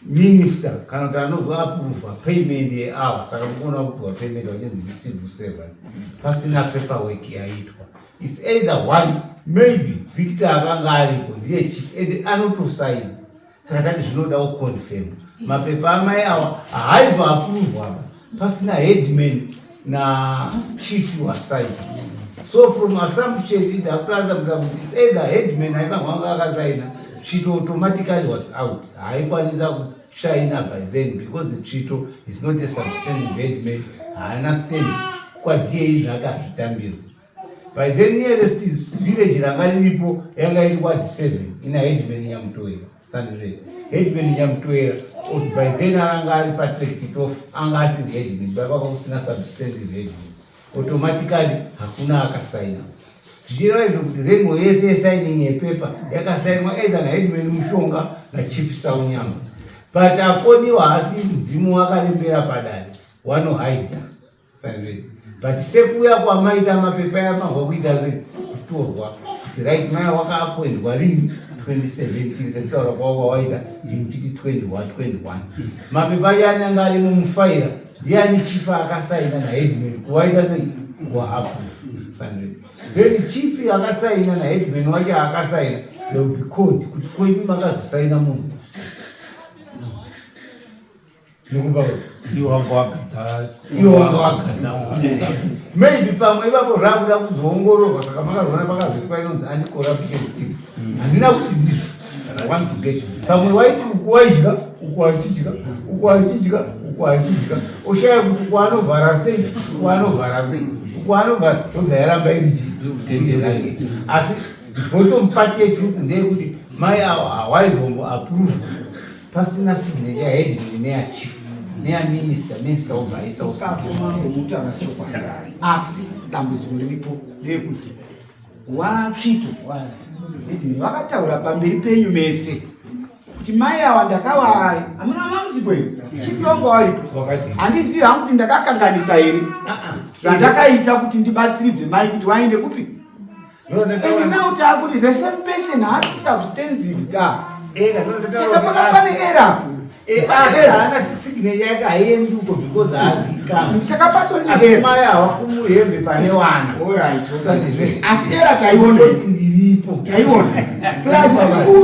minister kana kuti anozwa approve payment yehour, saka kuona kuti payment wachinzi civil servant pasina paperwork yaitwa. It's either one, maybe Victor akanga aripo ndiye chief and anotosaini, saka tati zvinoda kuconfirm mapepa amai awa haibva approve apa pasina headman na chief wasaini. So from assumption ndakutasabura kuti it's either headman aipangwanga akasaina, Chito automatically was out. Haikwanisa kushina by then because the Chito is not a substantive headman. I understand kwa DA zvakazvitambirwa. By then nearest is village rangariripo yanga iri ward 7 ina headman Nyamutowera. Sandre headman Nyamutowera by then anga ari patrick off anga asiri headman baba kusina substantive headman. Automatically hakuna akasaina. Zvichireva izvo kuti rengo yese yesigning yepepa yakasainwa either naHeadman Mushonga naChief Saunyama, but akoniwa hasi mudzimu wakarembera padare wanohaidha sandwei. But sekuuya kwamaita mapepa yamangwa kuita kutorwa kuti right maya wakaappointwa rini 2017 sekutaura kwavo waita imupiti 21 mapepa yani anga ari mumufaira ndiani chief akasaina naHeadman kuwaita sei kuaapprove sandwei. Then chief akasaina naHeadman wacho akasaina, they will be called kuti kwenyu makazosaina munhu nekuba iwo wanga wagadza maybe pamwe ipapo zvakuda kuzoongororwa, saka makazoona pakazoitwa inonzi anti-corruption team. Handina kuti ndizvo want to get pamwe waiti uku waidya uku wachidya uku wachidya uku wachidya oshaya kuti uku anovhara sei uku anovhara sei uku anovhara zobva yaramba iri chitenderake. Asi bottom part yechuti ndeyekuti mai avo hawaizombo approve pasina signature yaHeadman neyachief neyaminister obva aisa usimuti akachokwadi. Asi dambudziko riripo ndeyekuti watsvito vakataura pamberi penyu mese kuti mai ava ndakavai hamuna mamuzipo here chipi wangu waripo. Handizivi hangu kuti ndakakanganisa here zvandakaita kuti ndibatsiridze mai kuti waende kupi. And now takuti the same person has substantive ga saka pakapane era haana signature yake haienduko because haazikama saka patoni mai ava kumuhembe pane wana. Asi era taiona taiona plus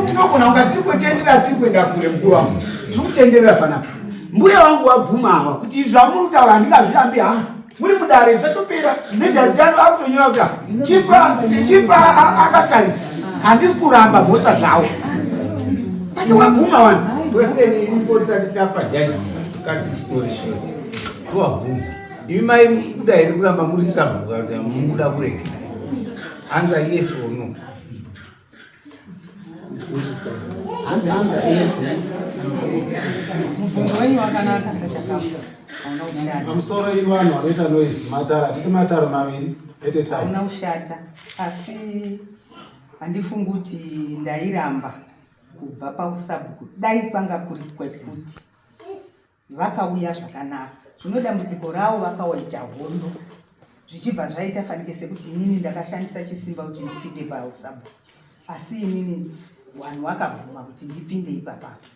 tinogona kunga tiri kutendera tiri kuenda kure. Mkuru wangu tiri kutenderera panapa. Mbuya wangu wabvuma ava kuti zvamuri kutaura handingazvirambi hangu muri mudare zvatopera nejazitano akutonyora kuti chifa akatarisa handisi kuramba mhosva dzawo ati wabvuma vanhu kweseni iripo tisati tapa jaji kati story short towabvunza imi mai kuda here kuramba muri sabhuka kuti mukuda kuregera anza yes or no? Mubvunzo wenyu wakanaka sachakafu. Pamusoro ivanhu vanoita noise matara titi matara maviri at a time. Hauna ushata asi handifungi kuti ndairamba kubva pausabhuku dai kwanga kuri kwekuti vakauya zvakanaka. Zvino dambudziko ravo vakawaita hondo zvichibva zvaita fanike sekuti inini ndakashandisa chisimba kuti ndipinde pausabhuku, asi inini vanhu vakabvuma kuti ndipinde ipapapo.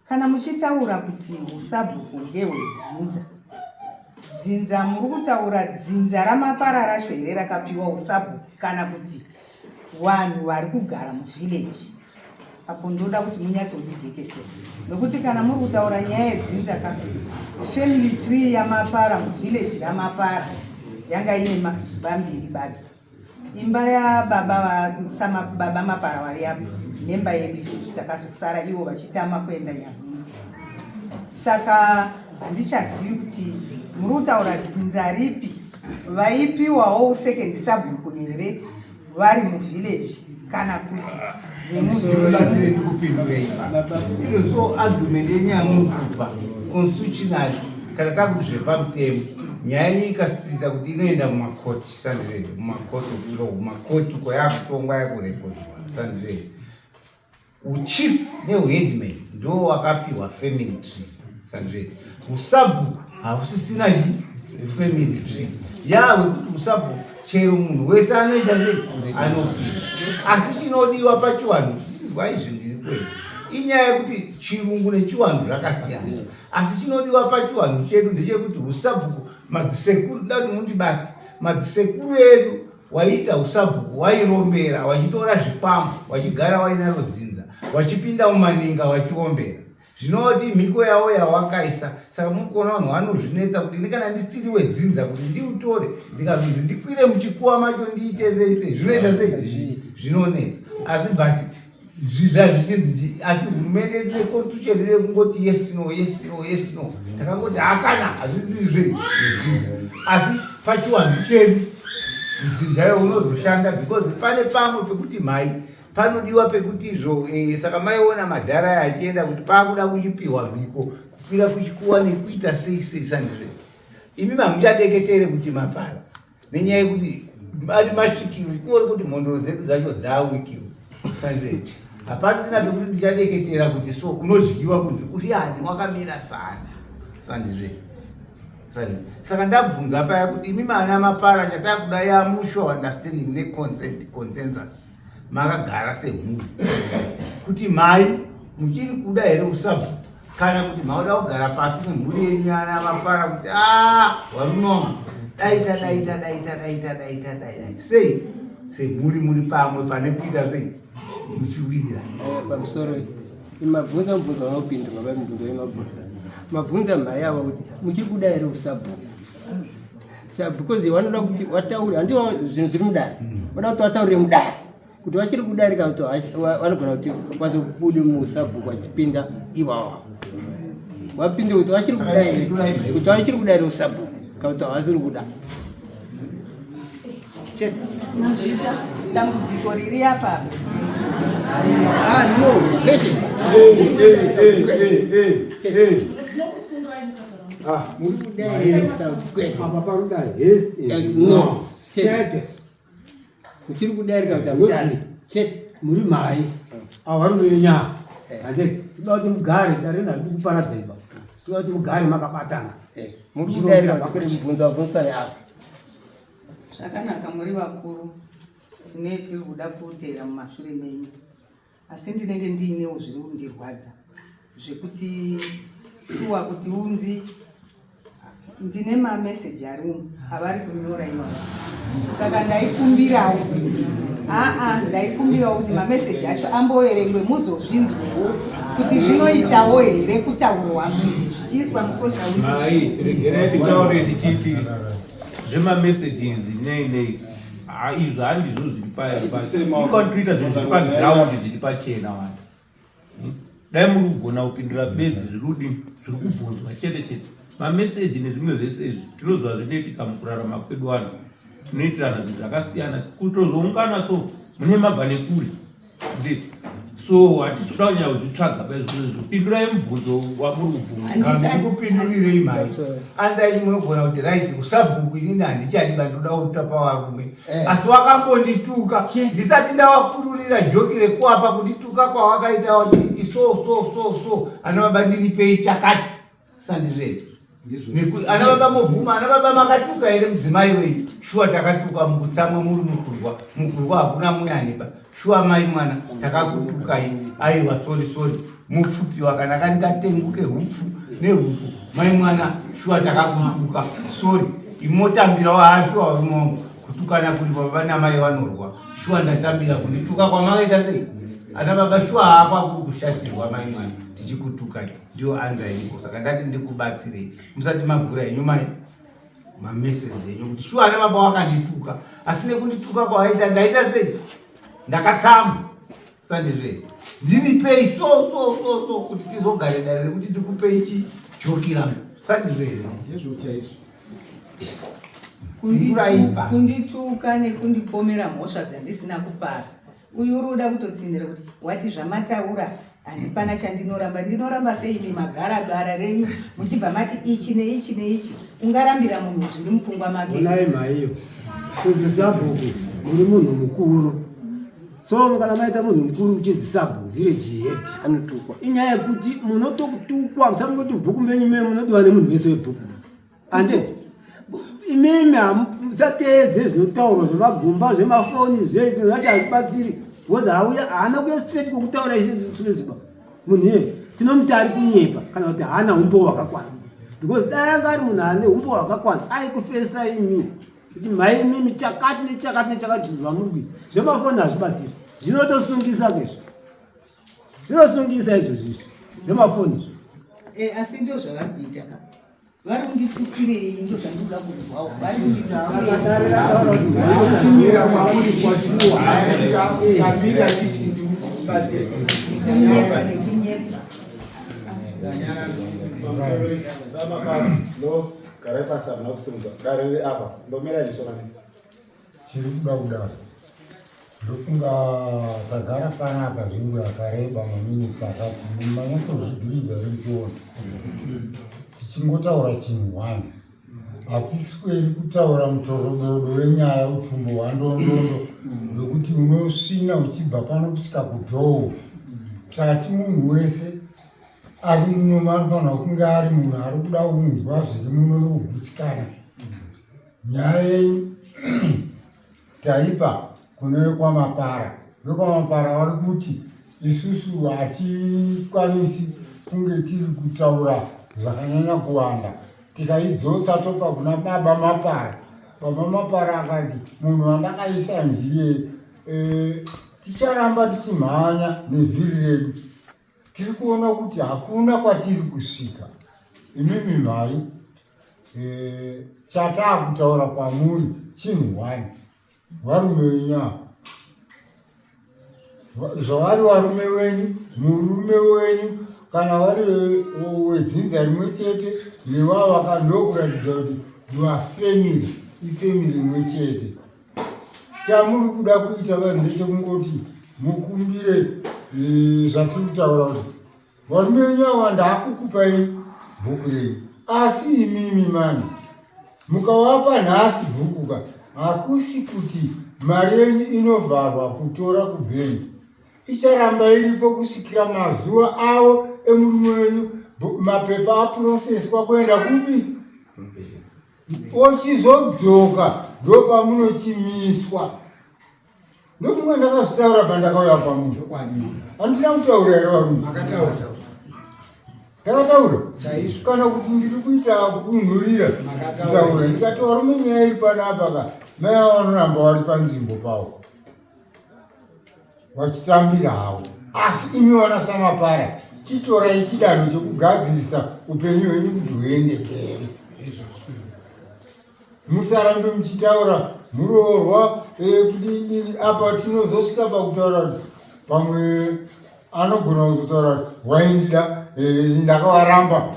Kana muchitaura kuti usabhuku ngehwedzinza, dzinza muri kutaura dzinza ramapara racho here rakapiwa usabhuku kana kuti vanhu vari kugara muvillage? Apo ndoda kuti munyatsondijekesera, nokuti kana muri kutaura nyaya yedzinza family tree yamapara muvillage ramapara yanga ine madzimba mbiri badzi. Imba yababa mapara vari apo nemba yedu isusu takazosara ivo vachitama kuenda Nyahunga. saka handichazivi kuti muri kutaura dzinza ripi, vaipiwawo second subbook here vari muvillage kana kuti vemubatsire kupindurei ino so argument yenyaya mukupa constitutional kana takuti zvepamutemo nyaya yenyu ikasipirita kuti inoenda mumakoti sandirei mumakoti mumakoti kwayakutongwa yakurekodwa sandirei uchief neuheadman ndo wakapiwa family tree sandirei usabhuku hausisina family tree yawe kuti usabhuku chero munhu wese anoita sei anopinda asi chinodiwa pachiwanhu chizwa izvi ndiri kwezi inyaya yekuti chirungu nechiwanhu zvakasiyana asi chinodiwa pachiwanhu chedu ndechekuti usabhuku madzisekuru dati mundibati madzisekuru edu waiita usabhuku wairombera wachitora zvipambo wachigara wainaro dzinza wachipinda mumaninga wachiombera zvinoti mhiko yavo yawakaisa saka mukuona vanhu vanozvinetsa kuti ndikana ndisiri wedzinza kuti ndiutore ndikazonzi ndikwire muchikuwa macho ndiite sei sei zvinoita sei zvinonetsa asi but zvizvazvichinzi asi hurumende yedu neconstitution ine kungoti yes no yes no yes no takangoti hakana hazvisiri zvedzinza asi pachiwanhu chedu dzinzayo unozoshanda because pane pamwe pekuti mhai panodiwa pekuti izvo saka maiona madhara achienda kuti pakuda kuchipiwa mhiko kukwira kuchikuwa nekuita sei sei sandire imi mamuchadeketere kuti mapara nenyaya yekuti ari masvikirwi kuori kuti mhondoro dzedu dzacho dzaawikiwa sandire hapasina pekuti ndichadeketera kuti so unodyiwa kunzi uri ani wakamira sana sandire saka ndabvunza paya kuti imi mana mapara chatakuda yamutual understanding neconsensus makagara semhuri kuti mai muchiri kuda here usabhuku kana kuti mauda kugara pasi nemhuri yenyu ana mapara kuti warunoma daita sei semhuri muri pamwe pane kuita sei muchiwirira pamusoro mabvunza mubvunza vanopindurwa pamibvunzo yemabvunza mabvunza mhai ava kuti muchiri kuda here usabhuku because vanoda kuti wataure handiwa zvinhu zviri mudare vanoda kuti wataurire mudare kuti vachiri kudarika kuti vanogona kuti vazobude musabhuku vachipinda ivava vapinde kuti vachiri kuda here usabhuku kana kuti havasiri kuda nazvita dambudziko riri apa muri kuda here apa paruda no chete muchiri kudarika kuti chete muri mai avarinonya handeti toda kuti mugare darena ndikuparadzaiba toda kuti mugare makabatana muri kudarika kuti mubvunza bvunza yavo zvakanaka muri vakuru tine tiri kuda kuteera mumashure menyu asi ndinenge ndiinewo zviri kundirwadza zvekuti shuwa kuti unzi ndine mameseji ari umu avari kunyora ivavo saka ndaikumbirawo ndaikumbirawo kuti mameseji acho amboverengwe muzozvinzwewo kuti zvinoitawo here kutaurwa zvichiiswa musocial media regerai titaure tichiti zvemamessages nei izvo handizvo zviripaikontwita zvinhu zviri pagiraundi zviri pachena vanhu dai muri kugona kupindura bedzi zvirudi zviri kubvunzwa chete chete mameseji nezvimwe zvese izvi tinozva zvinoitika mukurarama kwedu vanhu tinoitirana zvinhu zvakasiyana kutozoungana so mune mabva nekure so hatitoda kunyanya kuzvitsvaga paizvozvo pindurai mubvunzo wamuri kubvunzakupindurirei mai anzai munogona kuti right usabhuku inini handichadiba ndoda kutapa varume asi wakambondituka ndisati ndawapfururira joki rekuapa kundituka kwawakaita wachiti so ana baba ndiripei chakati sandirei ana baba mobvuma ana baba makatuka here mudzimai wenyu shuwa takatuka mukutsamwa muri mukurwa hakuna muyaniba shuwa mai mwana takakutukai aiwa sori mupfupiwa kana kani katenguke hupfu nehuku mai mwana shuwa takakutuka sori imotambirawo hashuwa warumongo kutukana kuri baba namai vanorwa shuwa ndatambira kundituka kwamakaita sei ana baba shuwa haakwa kuri kushatirwa mai mwana tichikutukai ndio anza iko saka ndati ndikubatsirei musati mavhura yenyu mai mameseji enyu kuti shuwa ana baba wakandituka asi nekundituka kwawaita ndaita sei ndakatsamba sandizve ndiripei so kuti tizogare dare rekuti ndikupei chi chokira sandirere ndizvo chaizvo kundituka nekundipomera mhosva dzandisina kupara. Uyu uroda kutotsindira kuti wati zvamataura handipana chandinoramba. Ndinoramba sei imi magara dwara renyu muchibva mati ichi neichi neichi? Ungarambira munhu zviri mupfungwa make. Onai maiyo kunzi sabhuku muri munhu mukuru, so kana maita munhu mukuru kuchinzi sabhuku village head anotukwa. Inyaya yekuti munotokutukwa musangoti bhuku menyu meme munodiwa nemunhu wese webhuku handeti imimi musateedze zvinotaurwa zvemagumba zvemafoni zvezvo zvati hazvibatsiri because haana kuya straight kwokutaura izvezviziba munhu iye tinomuti ari kunyepa kana kuti haana umbo hwakakwana because dai anga ari munhu ane umbo hwakakwana aikufesa imi kuti mai imimi chakati nechakati nechakati zvamuri zvemafoni hazvibatsiri zvinotosungisa kezvo zvinosungisa izvozvizvo zvemafoni izvo. Asi ndio zvavari kuita ka vari kunditukirei ndo zvandinoda kunzwawo vari chiri kuda kudaro ndofunga tagara panapa zvingu yakareba maminitsi akati manyatozvibhiridza richiona tichingotaura chinhu one hatisweri kutaura mutorododo wenyaya utumbo hwandondondo nokuti unosvina uchibva pano kusvika kudhoo. Tati munhu wese ari muno anofanira kunge ari munhu ari kuda kunzwa zviri muno nokugutsikana. Nyaya yenyu taipa kune kwamapara. Vekwamapara vari kuti isusu hatikwanisi kunge tiri kutaura zvakanyanya kuwanda. Tikaidzotsa topa kuna baba mapara. Baba mapara akati munhu wandakaisa njiye ticharamba tichimhanya nevhiri redu. Tiri kuona kuti hakuna kwatiri kusvika. Imimi mhai chataa kutaura kwamuri chinhu one. Varume wenyama zvavari varume wenyu murume wenyu kana vari wedzinza rimwe chete nevavo vakandokuratidza kuti your family ifamily imwe chete. Chamuri kuda kuita vanhu ndechekungoti mukumbire zvatiri kutaura kuti varume wenyu ava ndaakukupai bhuku renyu asi imimi mani mukavapa nhasi bhukuka hakusi kuti mari yenyu inovharwa kutora kubhengi. Icharamba iripo kusvikira mazuva avo emurume wenyu mapepa aproseswa kuenda kupi ochizodzoka ndopamunochimiswa. Ndokumwe ndakazvitaura pandakauya pamusho handina kutaura here varume ndakataura kana kuti ndiri kuita kunhurira kutaura ndikati varume nyaya iri panapa ka mai avo vanoramba vari panzvimbo pavo vachitambira havo. Asi imi vana samapara chitorai chidanho chokugadzirisa upenyu hwenyu kuti huende mberi. Musarambe muchitaura muroorwa kudini apa tinozosvika pakutaura kuti pamwe anogona kuzotaura kuti waindida ndakavaramba.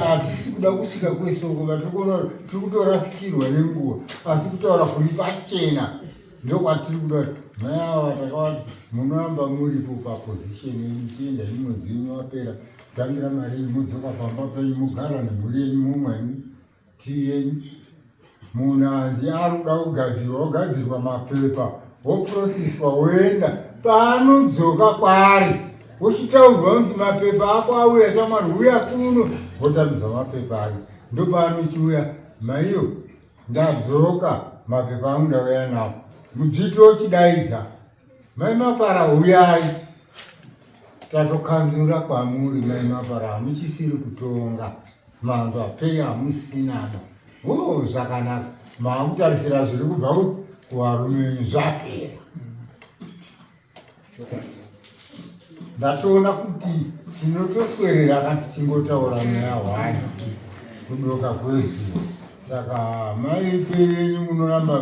Hatisi kuda kusvika kwesoko vatikuona tiri kutorasikirwa nenguva asi kutaura kuri pachena ndokwatiri kuda kuti mai ava takavati munoramba muripo papozisheni yenyu tienda imwedzi yenyu wapera kutangira mari yenyu mudzoka pamba penyu mugara nemhuri yenyu mumwenyu tii yenyu. Munhu hanzi ari kuda kugadzirwa ogadzirwa mapepa woproseswa woenda paanodzoka kwaari uchitaurwa kunzi mapepa ako auya shamwari uya kuno wotamidza mapepa ari ndopaanochiuya maiyo ndadzoka mapepa angu ndauya nawo mudziti ochidaidza mai mapara uyai tatokanzura kwamuri mai mapara hamuchisiri kutonga mando apei hamusinada zvakanaka maakutarisira zviri kubva kuvarume venyu zvapera. Ndatoona kuti tinotoswerera kana tichingotaura nyaya hwani kudoka kwezuva. Saka mai penyu munoramba